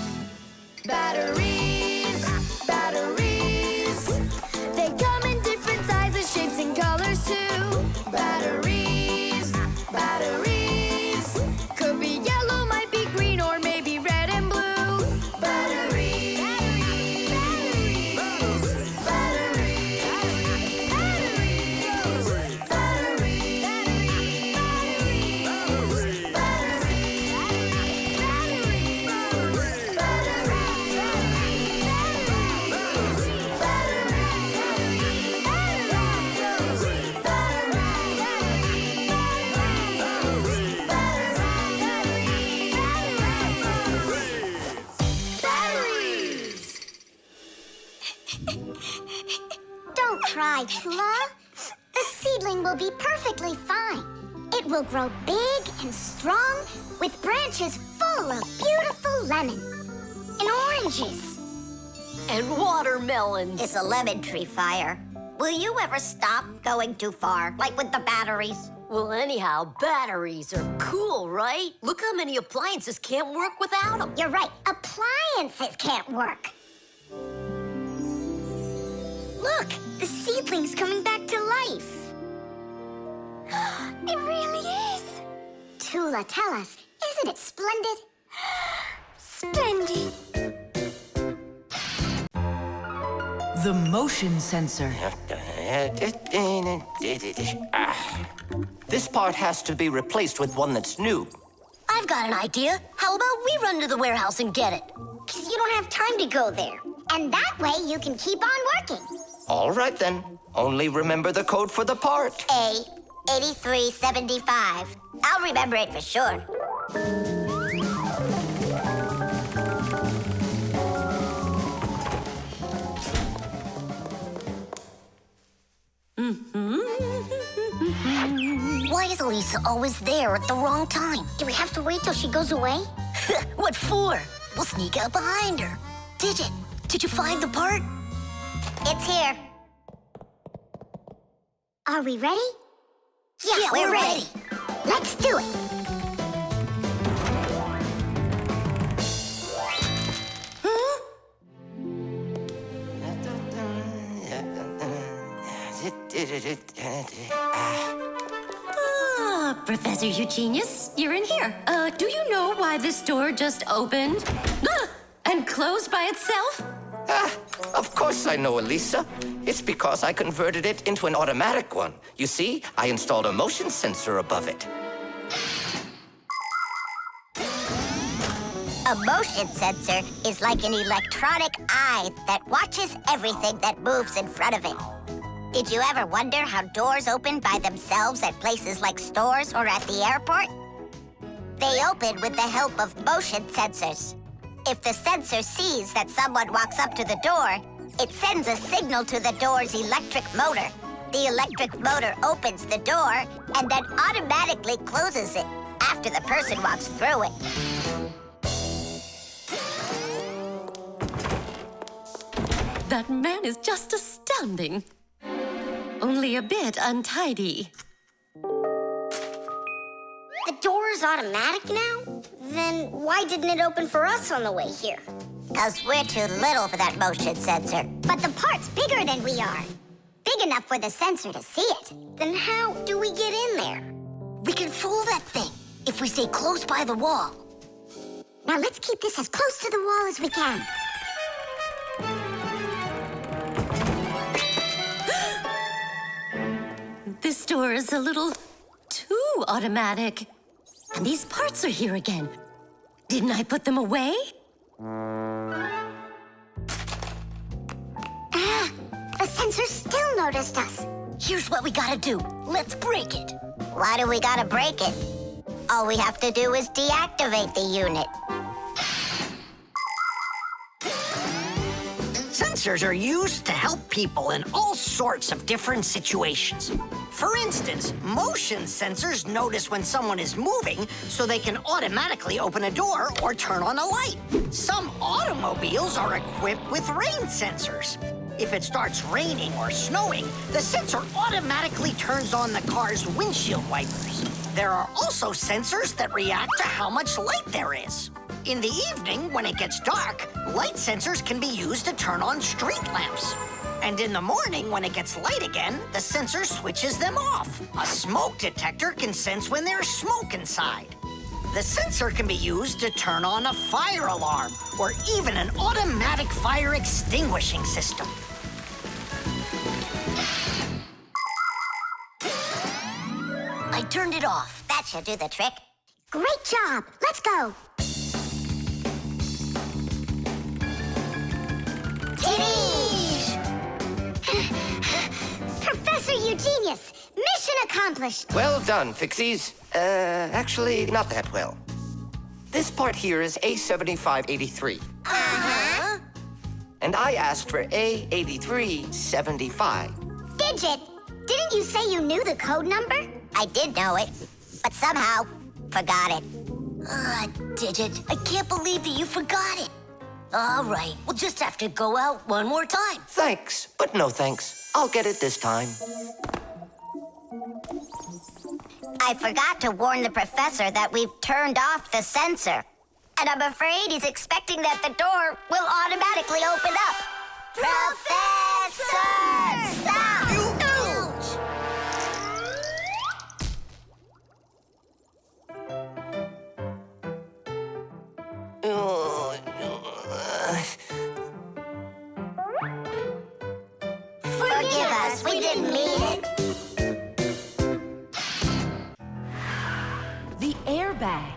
Batteries, batteries. They come in different sizes, shapes, and colors too. Batteries, batteries. Could be yellow, might be green, or maybe red and blue. Batteries, batteries, batteries, batteries, Don't cry, Tula. The seedling will be perfectly fine. It will grow big and strong with branches full of beautiful lemons and oranges. And watermelons. It's a lemon tree fire. Will you ever stop going too far, like with the batteries? Well, anyhow, batteries are cool, right? Look how many appliances can't work without them. You're right. Appliances can't work. Look, the seedling's coming back to life. It really is. Tula, tell us, isn't it splendid? Splendid. The motion sensor. This part has to be replaced with one that's new. I've got an idea. How about we run to the warehouse and get it? 'Cause you don't have time to go there. And that way you can keep on working. All right, then. Only remember the code for the part. A8375. I'll remember it for sure. Why is Elisa always there at the wrong time? Do we have to wait till she goes away? What for? We'll sneak out behind her. Did you find the part? It's here. Are we ready? Yeah, we're ready. Let's do it. Professor Eugenius, you're in here. Do you know why this door just opened? And closed by itself? Of course I know, Elisa. It's because I converted it into an automatic one. You see, I installed a motion sensor above it. A motion sensor is like an electronic eye that watches everything that moves in front of it. Did you ever wonder how doors open by themselves at places like stores or at the airport? They open with the help of motion sensors. If the sensor sees that someone walks up to the door, it sends a signal to the door's electric motor. The electric motor opens the door and then automatically closes it after the person walks through it. That man is just astounding. Only a bit untidy. The door is automatic now? Then why didn't it open for us on the way here? 'Cause we're too little for that motion sensor. But the part's bigger than we are. Big enough for the sensor to see it. Then how do we get in there? We can fool that thing if we stay close by the wall. Now let's keep this as close to the wall as we can. This door is a little too automatic. And these parts are here again. Didn't I put them away? The sensor still noticed us. Here's what we gotta do. Let's break it. Why do we gotta break it? All we have to do is deactivate the unit. Since Sensors are used to help people in all sorts of different situations. For instance, motion sensors notice when someone is moving so they can automatically open a door or turn on a light. Some automobiles are equipped with rain sensors. If it starts raining or snowing, the sensor automatically turns on the car's windshield wipers. There are also sensors that react to how much light there is. In the evening, when it gets dark, light sensors can be used to turn on street lamps. And in the morning, when it gets light again, the sensor switches them off. A smoke detector can sense when there's smoke inside. The sensor can be used to turn on a fire alarm or even an automatic fire extinguishing system. I turned it off. That should do the trick. Great job. Let's go. Titties! Professor Eugenius, mission accomplished. Well done, Fixies. Actually, not that well. This part here is A7583. Uh-huh. And I asked for A8375. Digit, didn't you say you knew the code number? I did know it, but somehow forgot it. Digit, I can't believe that you forgot it. All right, we'll just have to go out one more time. Thanks, but no thanks. I'll get it this time. I forgot to warn the professor that we've turned off the sensor. And I'm afraid he's expecting that the door will automatically open up. Professor! Stop! Forgive us, we didn't mean it. The airbag.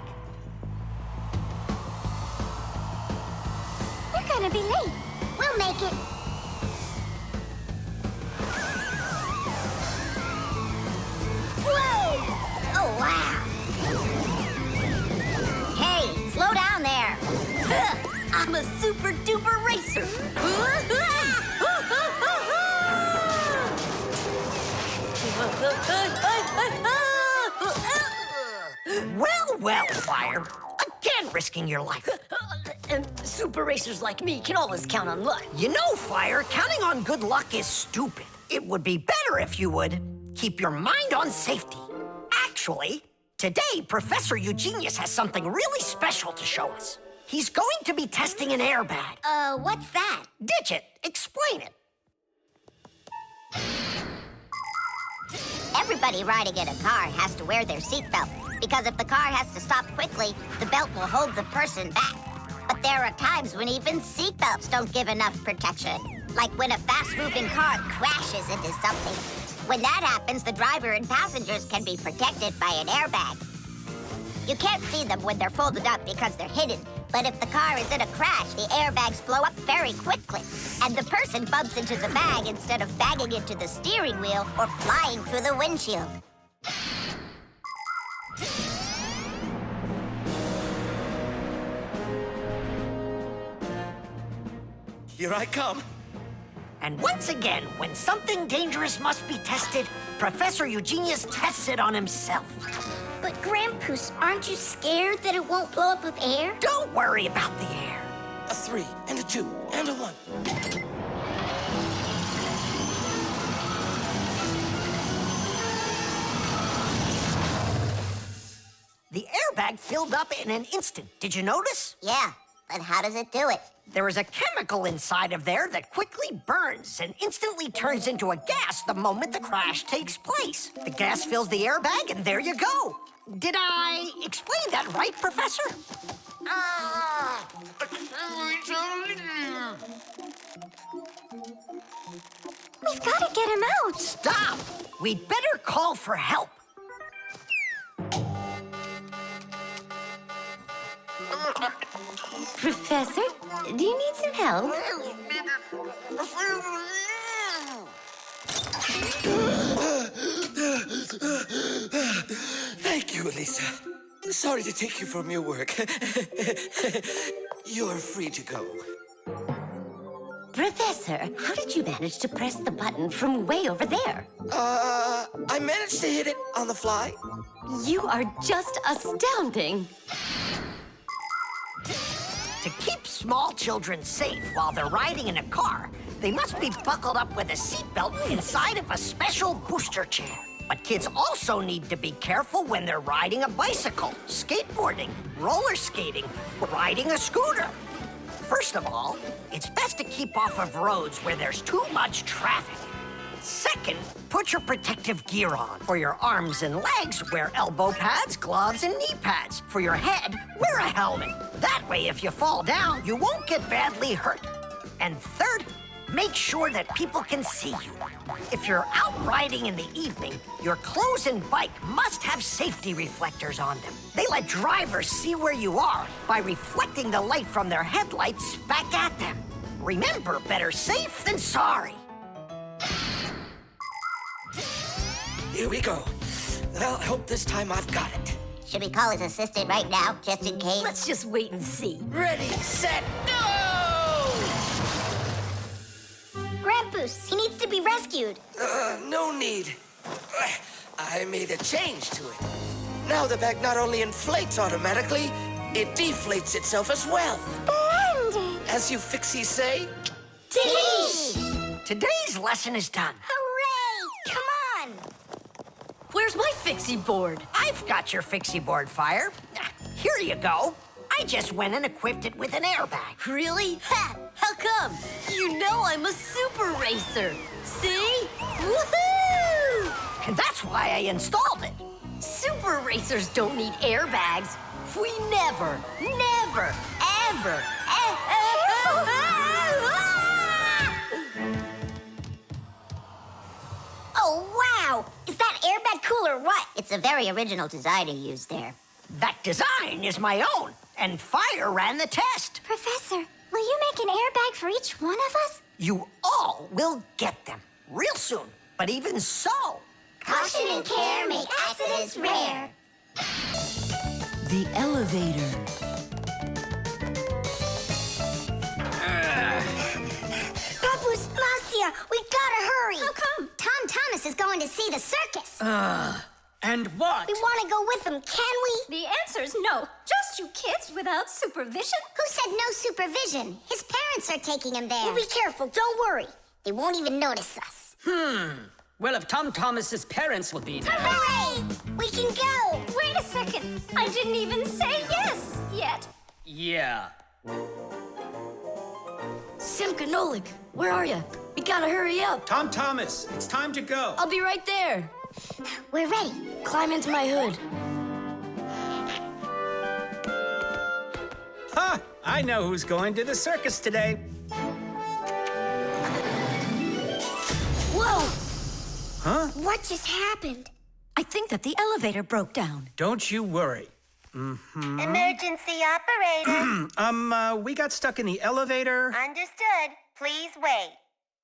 We're gonna be late. We'll make it. Whoa! Oh, wow. Hey, slow down there. I'm a super duper racer. Well, Fire. Again, risking your life. And super racers like me can always count on luck. You know, Fire, counting on good luck is stupid. It would be better if you would keep your mind on safety. Actually, today, Professor Eugenius has something really special to show us. He's going to be testing an airbag. What's that? Digit, explain it. Everybody riding in a car has to wear their seatbelt, because if the car has to stop quickly, the belt will hold the person back. But there are times when even seatbelts don't give enough protection, like when a fast-moving car crashes into something. When that happens, the driver and passengers can be protected by an airbag. You can't see them when they're folded up because they're hidden, but if the car is in a crash, the airbags blow up very quickly, and the person bumps into the bag instead of banging into the steering wheel or flying through the windshield. Here I come. And once again, when something dangerous must be tested, Professor Eugenius tests it on himself. But Grandpoos, aren't you scared that it won't blow up with air? Don't worry about the air. A 3 and a 2 and a 1. The airbag filled up in an instant. Did you notice? Yeah, but how does it do it? There is a chemical inside of there that quickly burns and instantly turns into a gas the moment the crash takes place. The gas fills the airbag, and there you go. Did I explain that right, Professor? We've got to get him out. Stop! We'd better call for help. Professor, do you need some help? Thank you, Elisa. Sorry to take you from your work. You're free to go. Professor, how did you manage to press the button from way over there? I managed to hit it on the fly. You are just astounding. To keep small children safe while they're riding in a car, they must be buckled up with a seatbelt inside of a special booster chair. But kids also need to be careful when they're riding a bicycle, skateboarding, roller skating, or riding a scooter. First of all, it's best to keep off of roads where there's too much traffic. Second, put your protective gear on. For your arms and legs, wear elbow pads, gloves, and knee pads. For your head, wear a helmet. That way, if you fall down, you won't get badly hurt. And third, make sure that people can see you. If you're out riding in the evening, your clothes and bike must have safety reflectors on them. They let drivers see where you are by reflecting the light from their headlights back at them. Remember, better safe than sorry. Here we go. Well, I hope this time I've got it. Should we call his assistant right now, just in case? Let's just wait and see. Ready, set, go! Grampus, he needs to be rescued. No need. I made a change to it. Now the bag not only inflates automatically, it deflates itself as well. Splendid! As you Fixies say, Today's lesson is done. Hooray! Come on! Where's my Fixie board? I've got your Fixie board, Fire. Here you go. I just went and equipped it with an airbag. Really? Ha! How come? You know I'm a super racer. See? Woohoo! And that's why I installed it. Super racers don't need airbags. We never, ever. Oh, wow! Is that airbag cool or what? It's a very original design he used there. That design is my own, and Fire ran the test. Professor, will you make an airbag for each one of us? You all will get them real soon. But even so, Caution and care make accidents rare. The elevator. Papus, Marcia, we gotta hurry. How come? Tom Thomas is going to see the circus. And what? We want to go with him, can we? The answer's no. Just you kids without supervision. Who said no supervision? His parents are taking him there. We'll be careful, don't worry. They won't even notice us. Well, if Tom Thomas's parents will be there. Hooray! We can go! Wait a second. I didn't even say yes yet. Yeah. Simka and Nolik, where are you? We gotta hurry up. Tom Thomas, it's time to go. I'll be right there. We're ready. Climb into my hood. Ha! I know who's going to the circus today. Whoa! Huh? What just happened? I think that the elevator broke down. Don't you worry. Emergency operator. We got stuck in the elevator. Understood. Please wait.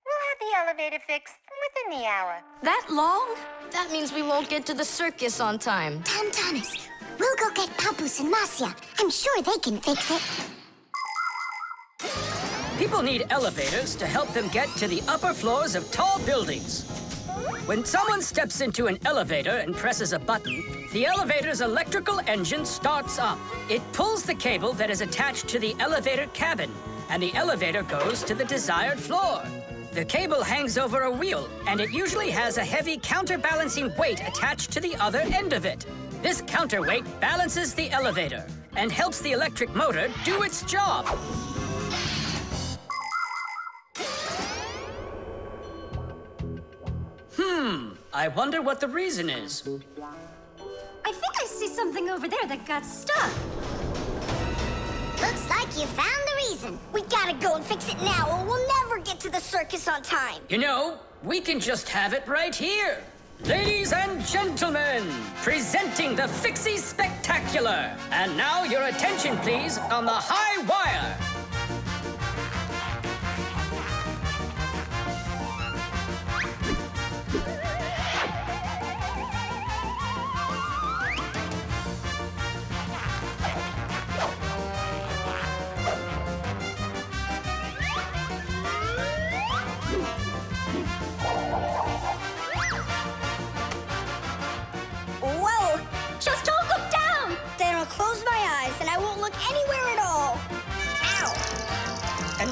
We'll have the elevator fixed within the hour. That long? That means we won't get to the circus on time. Tom Thomas, we'll go get Papus and Marcia. I'm sure they can fix it. People need elevators to help them get to the upper floors of tall buildings. When someone steps into an elevator and presses a button, the elevator's electrical engine starts up. It pulls the cable that is attached to the elevator cabin, and the elevator goes to the desired floor. The cable hangs over a wheel, and it usually has a heavy counterbalancing weight attached to the other end of it. This counterweight balances the elevator and helps the electric motor do its job. I wonder what the reason is. I think I see something over there that got stuck. Looks like you found the reason. We gotta go and fix it now, or we'll never get to the circus on time. You know, we can just have it right here. Ladies and gentlemen, presenting the Fixie Spectacular. And now your attention, please, on the high wire.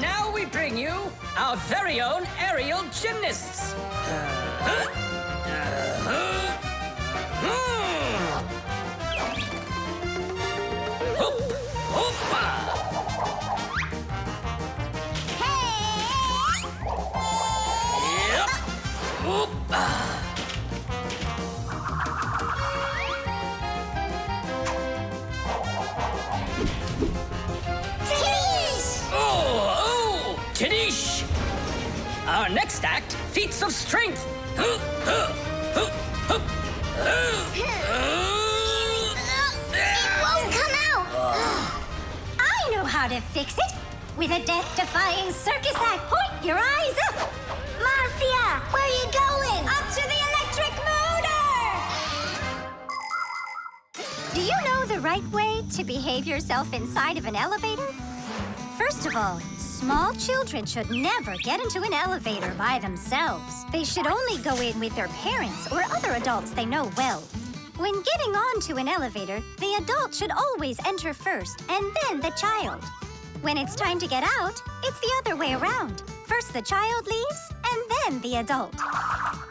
now we bring you our very own aerial gymnasts. Tadish! Our next act, feats of strength. It won't come out! I know how to fix it. With a death-defying circus act. Point your eyes up! Marcia, where are you going? Up to the electric motor! Do you know the right way to behave yourself inside of an elevator? First of all, small children should never get into an elevator by themselves. They should only go in with their parents or other adults they know well. When getting onto an elevator, the adult should always enter first and then the child. When it's time to get out, it's the other way around. First the child leaves and then the adult.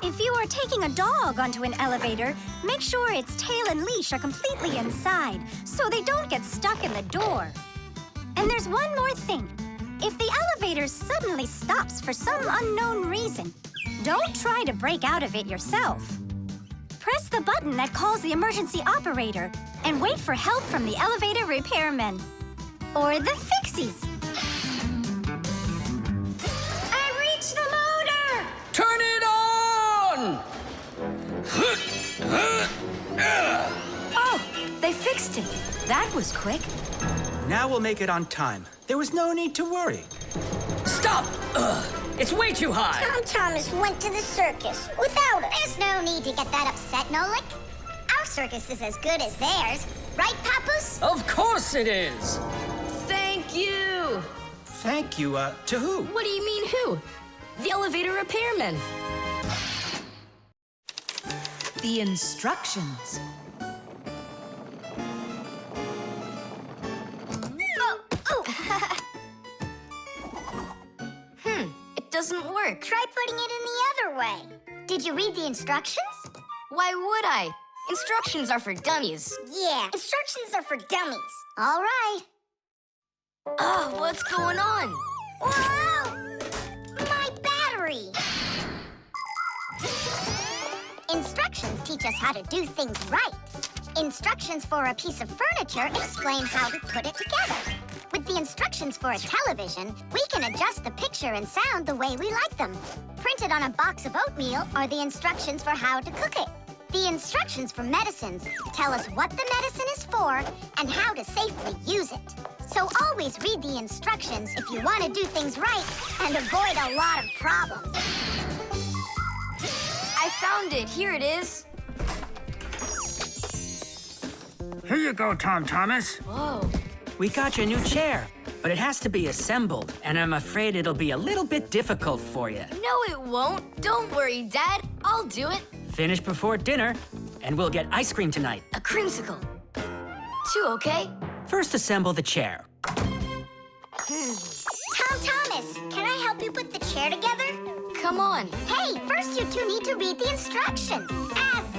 If you are taking a dog onto an elevator, make sure its tail and leash are completely inside so they don't get stuck in the door. And there's one more thing. If the elevator suddenly stops for some unknown reason, don't try to break out of it yourself. Press the button that calls the emergency operator and wait for help from the elevator repairmen. Or the Fixies. I reached the motor! Turn it on! Oh, they fixed it. That was quick. Now we'll make it on time. There was no need to worry. Stop! It's way too high. Tom Thomas went to the circus without us. There's no need to get that upset, Nolik. Our circus is as good as theirs. Right, Papoose? Of course it is. Thank you. Thank you, to who? What do you mean who? The elevator repairman. The instructions. It doesn't work. Try putting it in the other way. Did you read the instructions? Why would I? Instructions are for dummies. Yeah, instructions are for dummies. All right. Oh, what's going on? Whoa! My battery! Instructions teach us how to do things right. Instructions for a piece of furniture explain how to put it together. With the instructions for a television, we can adjust the picture and sound the way we like them. Printed on a box of oatmeal are the instructions for how to cook it. The instructions for medicines tell us what the medicine is for and how to safely use it. So always read the instructions if you want to do things right and avoid a lot of problems. I found it. Here it is. Here you go, Tom Thomas. Whoa. We got you a new chair, but it has to be assembled, and I'm afraid it'll be a little bit difficult for you. No, it won't. Don't worry, Dad. I'll do it. Finish before dinner, and we'll get ice cream tonight. A creamsicle. 2, okay? First, assemble the chair. Tom Thomas, can I help you put the chair together? Come on. Hey, first you two need to read the instructions.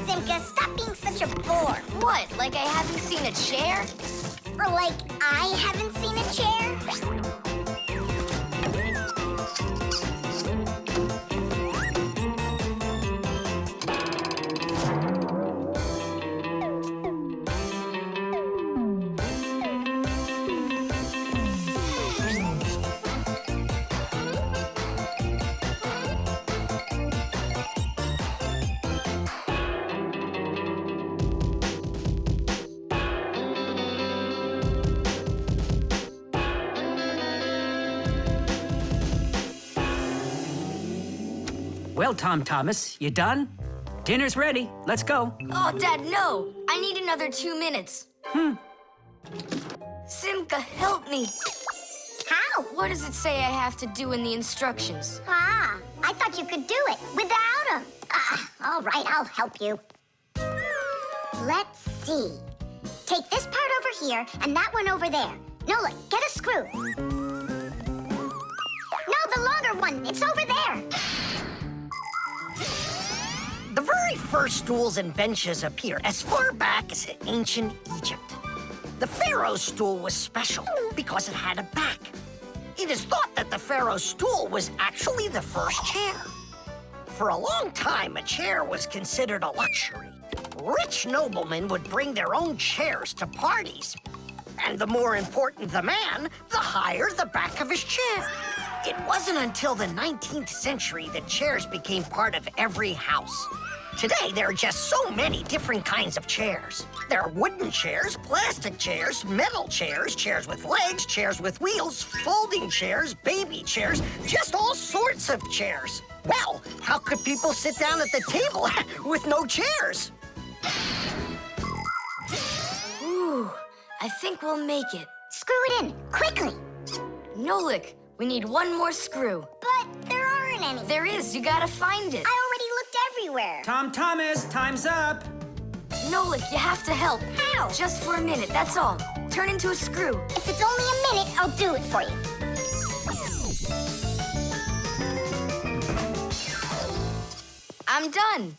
Simka, stop being such a bore. What, like I haven't seen a chair? Or like I haven't seen a chair? Well, Tom Thomas, you done? Dinner's ready. Let's go. Oh, Dad, no. I need another 2 minutes. Simka, help me. How? What does it say I have to do in the instructions? Ah, I thought you could do it without him. All right, I'll help you. Let's see. Take this part over here and that one over there. Nolik, get a screw. one. It's over there. The very first stools and benches appear as far back as ancient Egypt. The pharaoh's stool was special because it had a back. It is thought that the pharaoh's stool was actually the first chair. For a long time, a chair was considered a luxury. Rich noblemen would bring their own chairs to parties. And the more important the man, the higher the back of his chair. It wasn't until the 19th century that chairs became part of every house. Today, there are just so many different kinds of chairs. There are wooden chairs, plastic chairs, metal chairs, chairs with legs, chairs with wheels, folding chairs, baby chairs, just all sorts of chairs. Well, how could people sit down at the table with no chairs? Ooh, I think we'll make it. Screw it in, quickly. Nolik, we need one more screw. But there aren't any. There is, you gotta find it. I already looked everywhere. Tom Thomas, time's up. Nolik, you have to help. How? Just for a minute, that's all. Turn into a screw. If it's only a minute, I'll do it for you. I'm done.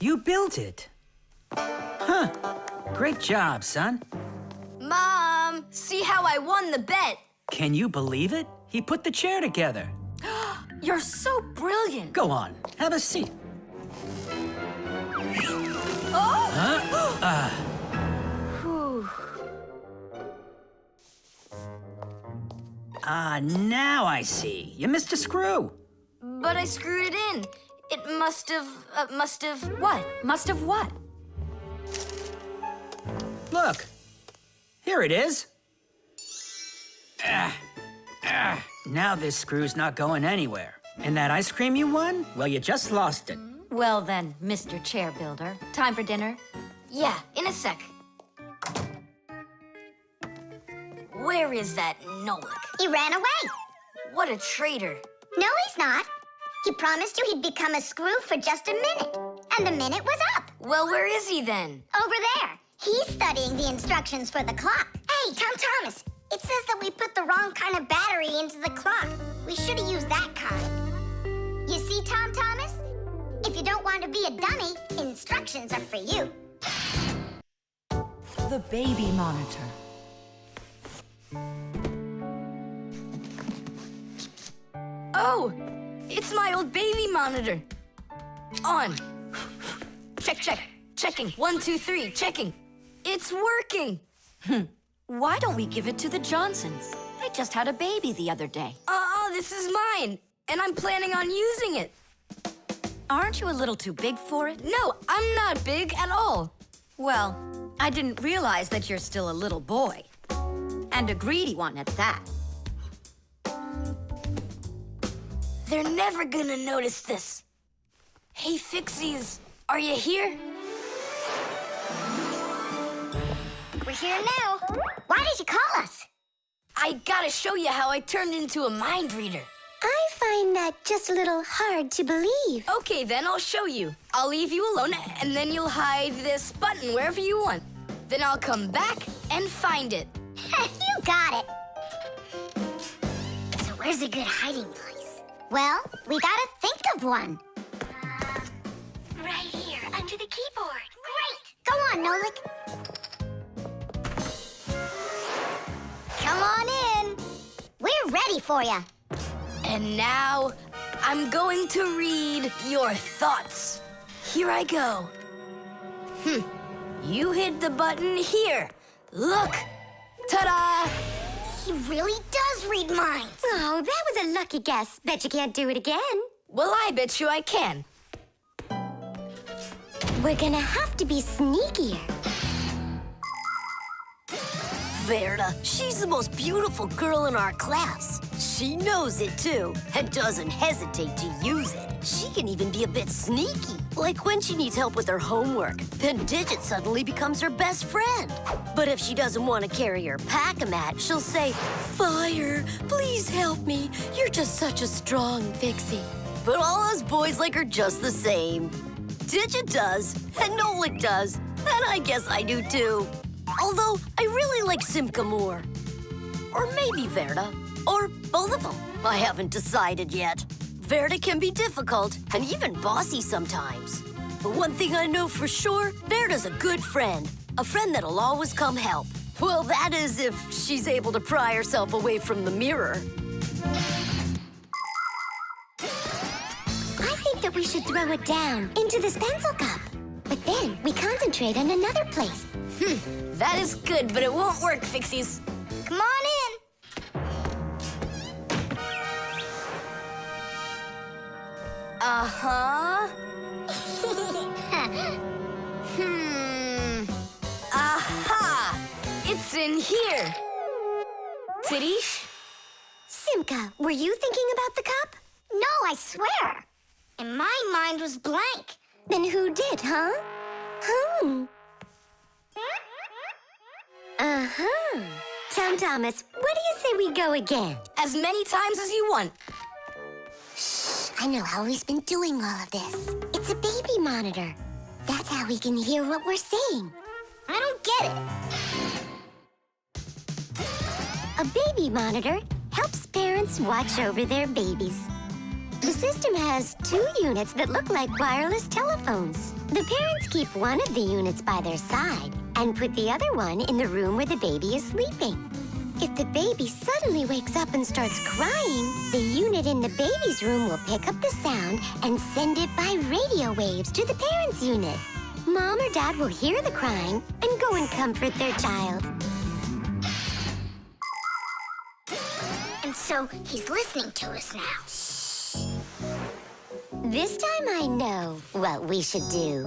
You built it. Huh. Great job, son. Mom, see how I won the bet? Can you believe it? He put the chair together. You're so brilliant. Go on, have a seat. Oh! Whew. Now I see. You missed a screw. But I screwed it in. It must have, what? Must have what? Look, here it is. Now this screw's not going anywhere. And that ice cream you won? Well, you just lost it. Well then, Mr. Chair Builder, time for dinner? Yeah, in a sec. Where is that Nolik? He ran away. What a traitor. No, he's not. He promised you he'd become a screw for just a minute. And the minute was up. Well, where is he then? Over there. He's studying the instructions for the clock. Hey, Tom Thomas, it says that we put the wrong kind of battery into the clock. We should have used that kind. You see, Tom Thomas? If you don't want to be a dummy, instructions are for you. The baby monitor. Oh, it's my old baby monitor. On. Check, check. Checking. 1, 2, 3. Checking. It's working. Why don't we give it to the Johnsons? They just had a baby the other day. Oh, this is mine. And I'm planning on using it. Aren't you a little too big for it? No, I'm not big at all. Well, I didn't realize that you're still a little boy. And a greedy one at that. They're never gonna notice this. Hey, Fixies, are you here? We're here now. Why did you call us? I gotta show you how I turned into a mind reader. I find that just a little hard to believe. Okay, then I'll show you. I'll leave you alone, and then you'll hide this button wherever you want. Then I'll come back and find it. You got it. So where's a good hiding place? Well, we gotta think of one. Right here, under the keyboard. Great! Go on, Nolik. Come on in. We're ready for you. And now, I'm going to read your thoughts. Here I go. You hid the button here. Look. Ta-da! He really does read minds. Oh, that was a lucky guess. Bet you can't do it again. Well, I bet you I can. We're gonna have to be sneakier. Verda, she's the most beautiful girl in our class. She knows it, too, and doesn't hesitate to use it. She can even be a bit sneaky, like when she needs help with her homework. Then Digit suddenly becomes her best friend. But if she doesn't want to carry her pack-a-mat, she'll say, "Fire, please help me. You're just such a strong Fixie." But all us boys like her just the same. Digit does, and Nolik does, and I guess I do, too. Although, I really like Simka more. Or maybe Verda. Or both of them. I haven't decided yet. Verda can be difficult and even bossy sometimes. But one thing I know for sure, Verda's a good friend. A friend that'll always come help. Well, that is if she's able to pry herself away from the mirror. I think that we should throw it down into this pencil cup. But then we concentrate on another place. That is good, but it won't work, Fixies. Come on in. Uh-huh. Aha! It's in here. Tadish? Simka, were you thinking about the cup? No, I swear. And my mind was blank. Then who did, huh? Uh-huh. Tom Thomas, what do you say we go again? As many times as you want. Shh, I know how he's been doing all of this. It's a baby monitor. That's how we can hear what we're saying. I don't get it. A baby monitor helps parents watch over their babies. The system has 2 units that look like wireless telephones. The parents keep one of the units by their side and put the other one in the room where the baby is sleeping. If the baby suddenly wakes up and starts crying, the unit in the baby's room will pick up the sound and send it by radio waves to the parents' unit. Mom or Dad will hear the crying and go and comfort their child. And so he's listening to us now. This time I know what we should do.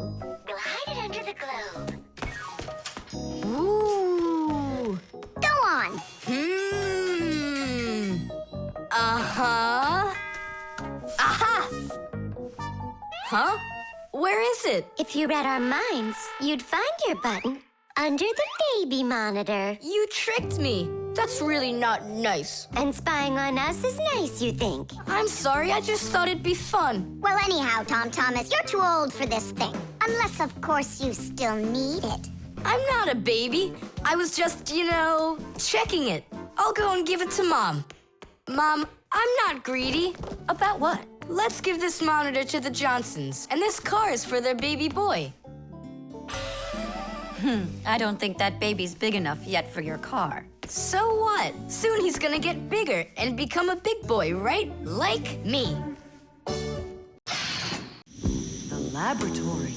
Go hide it under the globe. Ooh. Go on. Uh-huh. Aha! Huh? Where is it? If you read our minds, you'd find your button under the baby monitor. You tricked me. That's really not nice. And spying on us is nice, you think? I'm sorry, I just thought it'd be fun. Well, anyhow, Tom Thomas, you're too old for this thing. Unless, of course, you still need it. I'm not a baby. I was just, checking it. I'll go and give it to Mom. Mom, I'm not greedy. About what? Let's give this monitor to the Johnsons, and this car is for their baby boy. I don't think that baby's big enough yet for your car. So what? Soon he's gonna get bigger and become a big boy, right? Like me. The laboratory.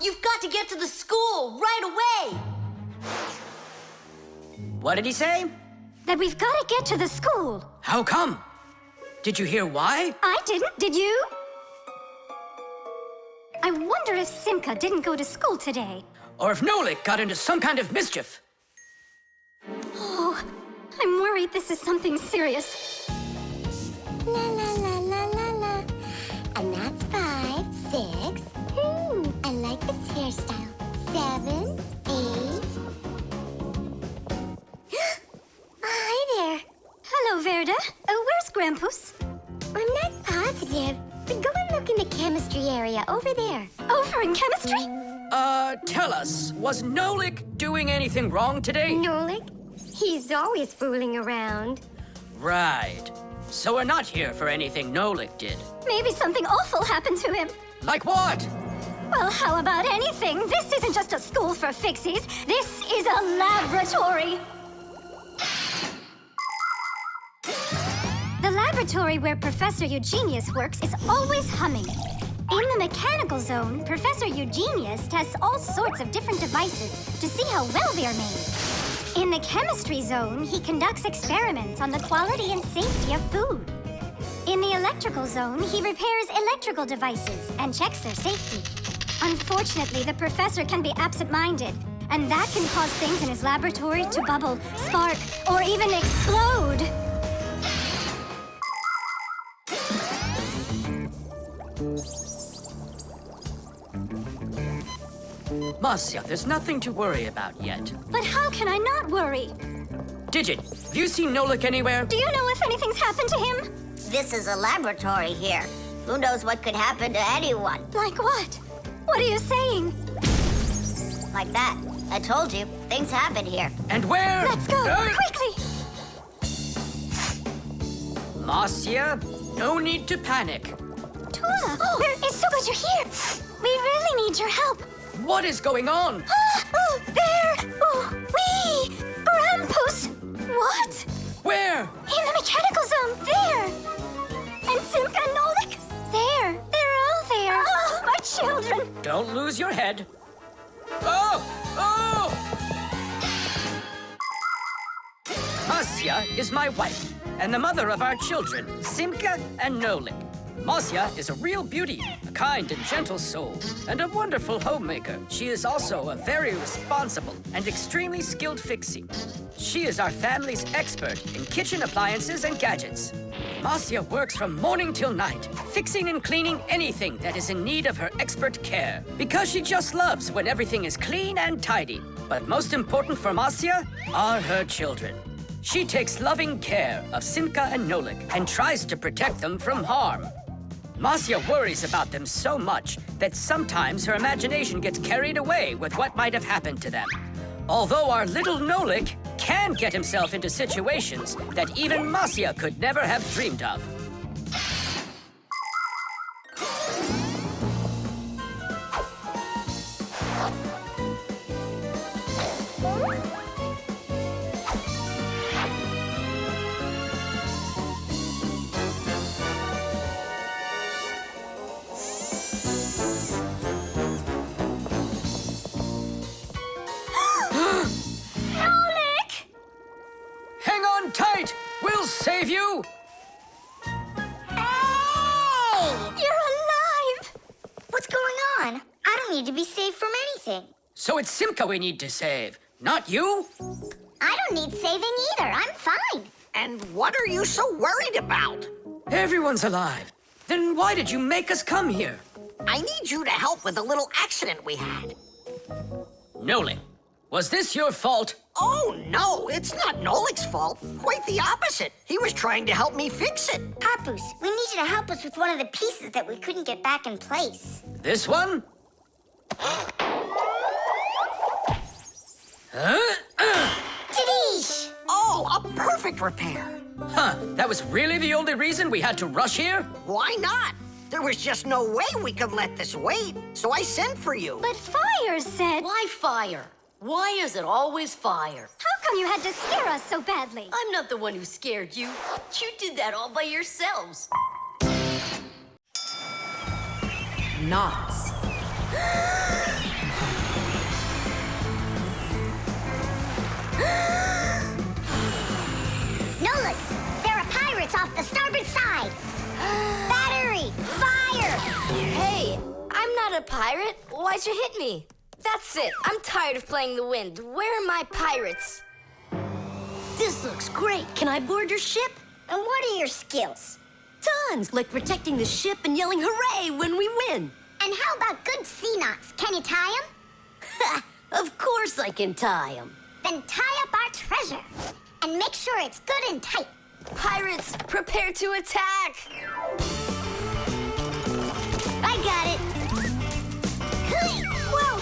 You've got to get to the school right away! What did he say? That we've got to get to the school. How come? Did you hear why? I didn't, did you? I wonder if Simka didn't go to school today. Or if Nolik got into some kind of mischief. Oh, I'm worried this is something serious. La la la la la la. And that's 5, 6. I like this hairstyle. 7, 8. Hi there. Hello, Verda. Where's Grampus? I'm not positive, but go and look in the chemistry area over there. Over in chemistry? Tell us, was Nolik doing anything wrong today? Nolik? He's always fooling around. Right. So we're not here for anything Nolik did. Maybe something awful happened to him. Like what? Well, how about anything? This isn't just a school for Fixies. This is a laboratory. The laboratory where Professor Eugenius works is always humming. In the mechanical zone, Professor Eugenius tests all sorts of different devices to see how well they're made. In the chemistry zone, he conducts experiments on the quality and safety of food. In the electrical zone, he repairs electrical devices and checks their safety. Unfortunately, the professor can be absent-minded, and that can cause things in his laboratory to bubble, spark, or even explode. Marcia, there's nothing to worry about yet. But how can I not worry? Digit, have you seen Nolik anywhere? Do you know if anything's happened to him? This is a laboratory here. Who knows what could happen to anyone? Like what? What are you saying? Like that. I told you, things happen here. And where? Let's go, quickly! Marcia, no need to panic. Tula, it's so good you're here. We really need your help. What is going on? Grampus! What? Where? In the mechanical zone, there! And Simka and Nolik, there! They're all there! Oh, my children! Don't lose your head. Oh! Oh! Marcia is my wife, and the mother of our children, Simka and Nolik. Marcia is a real beauty, a kind and gentle soul, and a wonderful homemaker. She is also a very responsible and extremely skilled Fixie. She is our family's expert in kitchen appliances and gadgets. Marcia works from morning till night, fixing and cleaning anything that is in need of her expert care, because she just loves when everything is clean and tidy. But most important for Marcia are her children. She takes loving care of Simka and Nolik and tries to protect them from harm. Marcia worries about them so much that sometimes her imagination gets carried away with what might have happened to them. Although our little Nolik can get himself into situations that even Marcia could never have dreamed of. Tight! We'll save you! Hey! You're alive! What's going on? I don't need to be saved from anything. So it's Simka we need to save, not you? I don't need saving either. I'm fine. And what are you so worried about? Everyone's alive. Then why did you make us come here? I need you to help with a little accident we had. Nolik, was this your fault? Oh, no, it's not Nolik's fault. Quite the opposite. He was trying to help me fix it. Papoose, we need you to help us with one of the pieces that we couldn't get back in place. This one? Tadish! Oh, a perfect repair. Huh, that was really the only reason we had to rush here? Why not? There was just no way we could let this wait, so I sent for you. But Fire said... Why fire? Why is it always fire? How come you had to scare us so badly? I'm not the one who scared you. You did that all by yourselves. Knots. Nolik, there are pirates off the starboard side. Battery, fire! Hey, I'm not a pirate. Why'd you hit me? That's it. I'm tired of playing the wind. Where are my pirates? This looks great. Can I board your ship? And what are your skills? Tons, like protecting the ship and yelling hooray when we win. And how about good sea knots? Can you tie them? Of course I can tie them. Then tie up our treasure. And make sure it's good and tight. Pirates, prepare to attack! I got it. Whoa!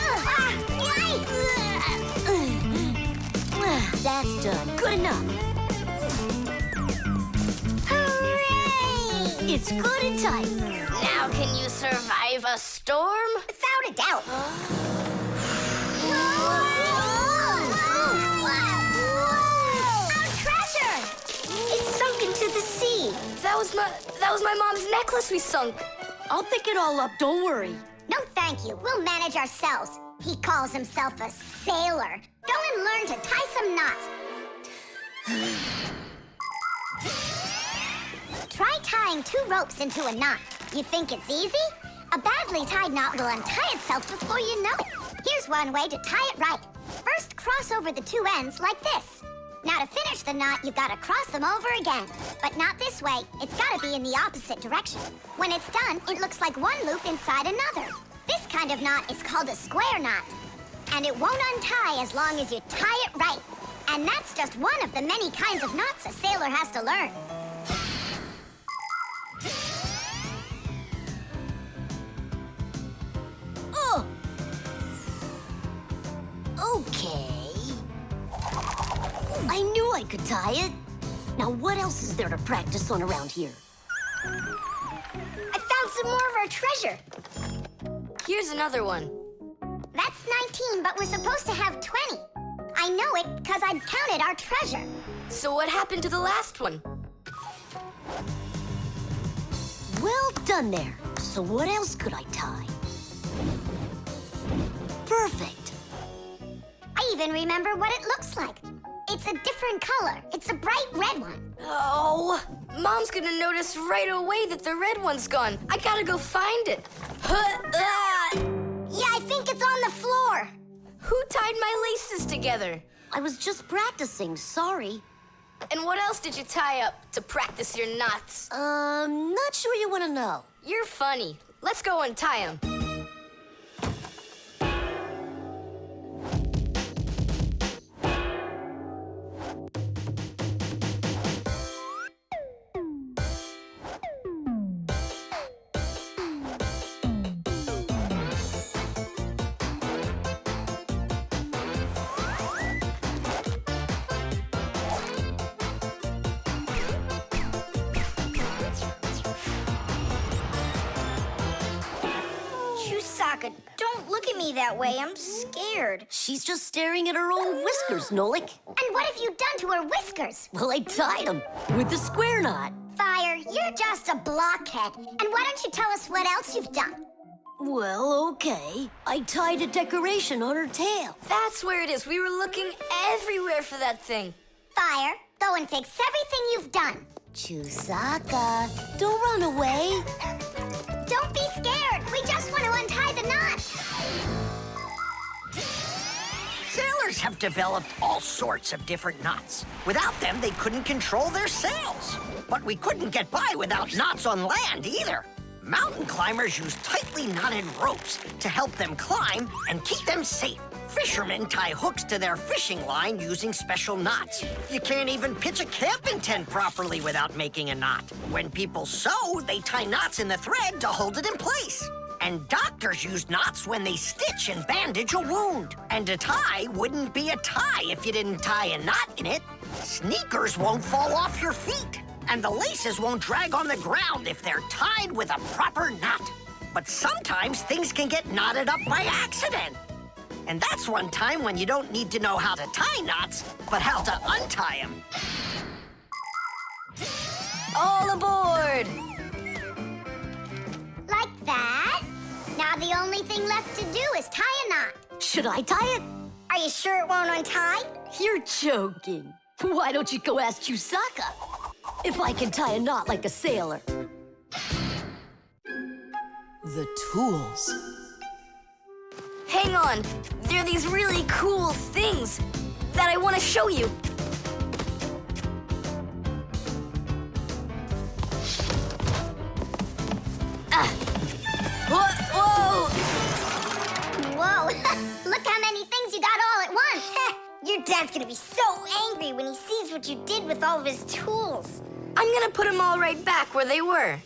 That's done. Good enough. Hooray! It's good and tight. Now can you survive a storm? Without a doubt. Our treasure! It's sunk into the sea. That was my mom's necklace we sunk. I'll pick it all up, don't worry. No, thank you. We'll manage ourselves. He calls himself a sailor. Go and learn to tie some knots. Try tying 2 ropes into a knot. You think it's easy? A badly tied knot will untie itself before you know it. Here's one way to tie it right. First, cross over the 2 ends like this. Now, to finish the knot, you've got to cross them over again. But not this way. It's got to be in the opposite direction. When it's done, it looks like one loop inside another. This kind of knot is called a square knot. And it won't untie as long as you tie it right. And that's just one of the many kinds of knots a sailor has to learn. Oh! Okay. I knew I could tie it. Now, what else is there to practice on around here? I found some more of our treasure. Here's another one. That's 19, but we're supposed to have 20. I know it because I counted our treasure. So what happened to the last one? Well done there. So what else could I tie? Perfect. I even remember what it looks like. It's a different color. It's a bright red one. Oh, Mom's gonna notice right away that the red one's gone. I gotta go find it. Yeah, I think it's on the floor. Who tied my laces together? I was just practicing, sorry. And what else did you tie up to practice your knots? Not sure you want to know. You're funny. Let's go untie them. Don't look at me that way. I'm scared. She's just staring at her own whiskers, Nolik. And what have you done to her whiskers? Well, I tied them with the square knot. Fire, you're just a blockhead. And why don't you tell us what else you've done? Well, okay. I tied a decoration on her tail. That's where it is. We were looking everywhere for that thing. Fire, go and fix everything you've done. Chusaka, don't run away. Don't be scared. We just want to untie the knots. Sailors have developed all sorts of different knots. Without them, they couldn't control their sails. But we couldn't get by without knots on land either. Mountain climbers use tightly knotted ropes to help them climb and keep them safe. Fishermen tie hooks to their fishing line using special knots. You can't even pitch a camping tent properly without making a knot. When people sew, they tie knots in the thread to hold it in place. And doctors use knots when they stitch and bandage a wound. And a tie wouldn't be a tie if you didn't tie a knot in it. Sneakers won't fall off your feet. And the laces won't drag on the ground if they're tied with a proper knot. But sometimes things can get knotted up by accident. And that's one time when you don't need to know how to tie knots, but how to untie them. All aboard! Like that. Now the only thing left to do is tie a knot. Should I tie it? Are you sure it won't untie? You're joking. Why don't you go ask Chusaka if I can tie a knot like a sailor? The tools. Hang on. There are these really cool things that I want to show you. Whoa! Whoa! Look how many things you got all at once. Your dad's gonna be so angry when he sees what you did with all of his tools. I'm gonna put them all right back where they were.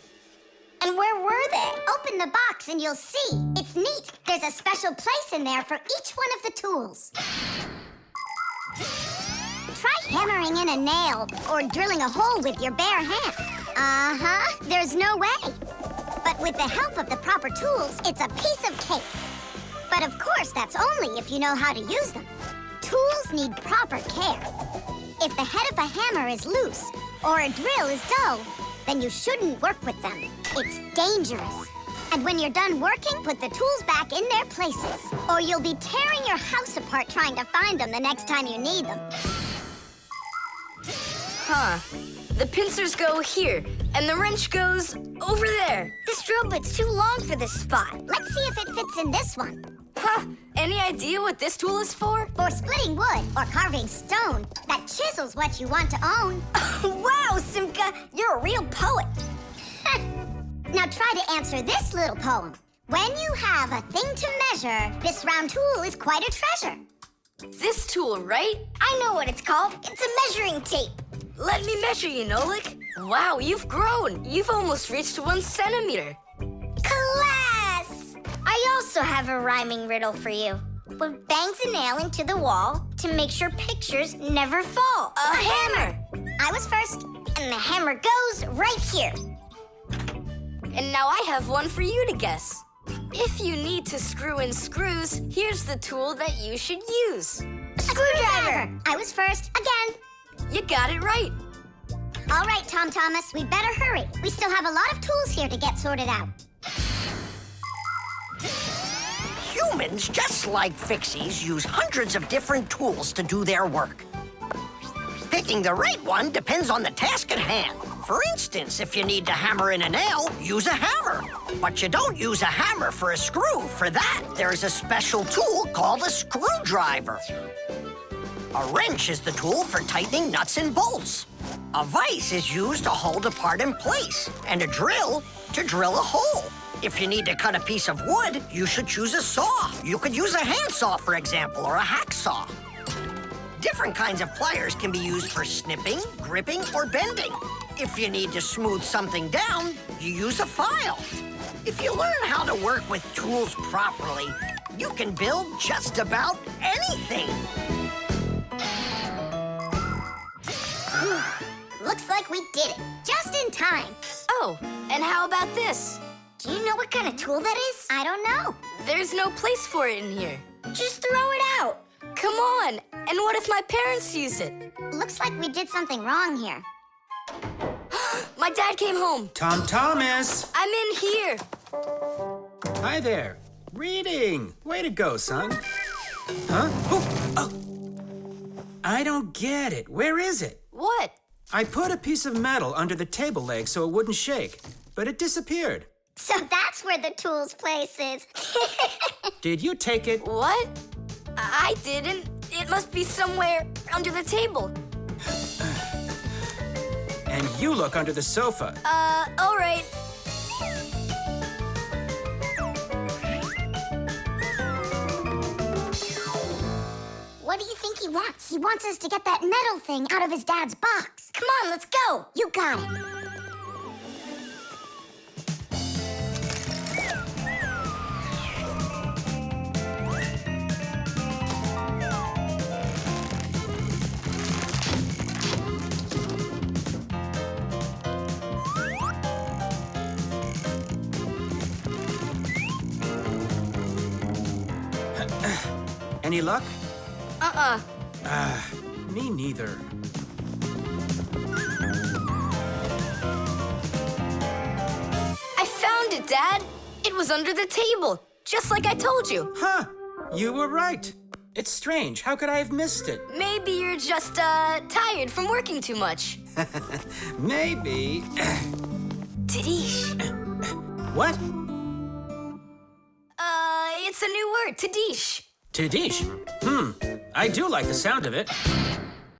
And where were they? Open the box and you'll see. It's neat. There's a special place in there for each one of the tools. Try hammering in a nail or drilling a hole with your bare hands. There's no way. But with the help of the proper tools, it's a piece of cake. But of course, that's only if you know how to use them. Tools need proper care. If the head of a hammer is loose or a drill is dull, then you shouldn't work with them. It's dangerous. And when you're done working, put the tools back in their places, or you'll be tearing your house apart trying to find them the next time you need them. Huh. The pincers go here, and the wrench goes over there. This drill bit's too long for this spot. Let's see if it fits in this one. Huh. Any idea what this tool is for? For splitting wood or carving stone. That chisel's what you want to own. Wow, Simka, you're a real poet. Now try to answer this little poem. When you have a thing to measure, this round tool is quite a treasure. This tool, right? I know what it's called. It's a measuring tape. Let me measure you, Nolik. Wow, you've grown. You've almost reached 1 centimeter. Class! I also have a rhyming riddle for you. What bangs a nail into the wall to make sure pictures never fall? A hammer! I was first, and the hammer goes right here. And now I have one for you to guess. If you need to screw in screws, here's the tool that you should use. Screwdriver! I was first, again. You got it right. All right, Tom Thomas, we better hurry. We still have a lot of tools here to get sorted out. Humans, just like Fixies, use hundreds of different tools to do their work. Picking the right one depends on the task at hand. For instance, if you need to hammer in a nail, use a hammer. But you don't use a hammer for a screw. For that, there's a special tool called a screwdriver. A wrench is the tool for tightening nuts and bolts. A vise is used to hold a part in place, and a drill to drill a hole. If you need to cut a piece of wood, you should choose a saw. You could use a handsaw, for example, or a hacksaw. Different kinds of pliers can be used for snipping, gripping, or bending. If you need to smooth something down, you use a file. If you learn how to work with tools properly, you can build just about anything. Looks like we did it, just in time. Oh, and how about this? Do you know what kind of tool that is? I don't know. There's no place for it in here. Just throw it out. Come on, and what if my parents use it? Looks like we did something wrong here. My dad came home. Tom Thomas! I'm in here. Hi there. Reading. Way to go, son. Huh? Oh! I don't get it. Where is it? What? I put a piece of metal under the table leg so it wouldn't shake, but it disappeared. So that's where the tools place is. Did you take it? What? I didn't. It must be somewhere under the table. And you look under the sofa. All right. What do you think he wants? He wants us to get that metal thing out of his dad's box. Come on, let's go. You got it. Any luck? Uh-uh. Me neither. I found it, Dad. It was under the table, just like I told you. Huh. You were right. It's strange. How could I have missed it? Maybe you're just, tired from working too much. Maybe. Tadish. What? It's a new word, Tadish. Tadish. I do like the sound of it.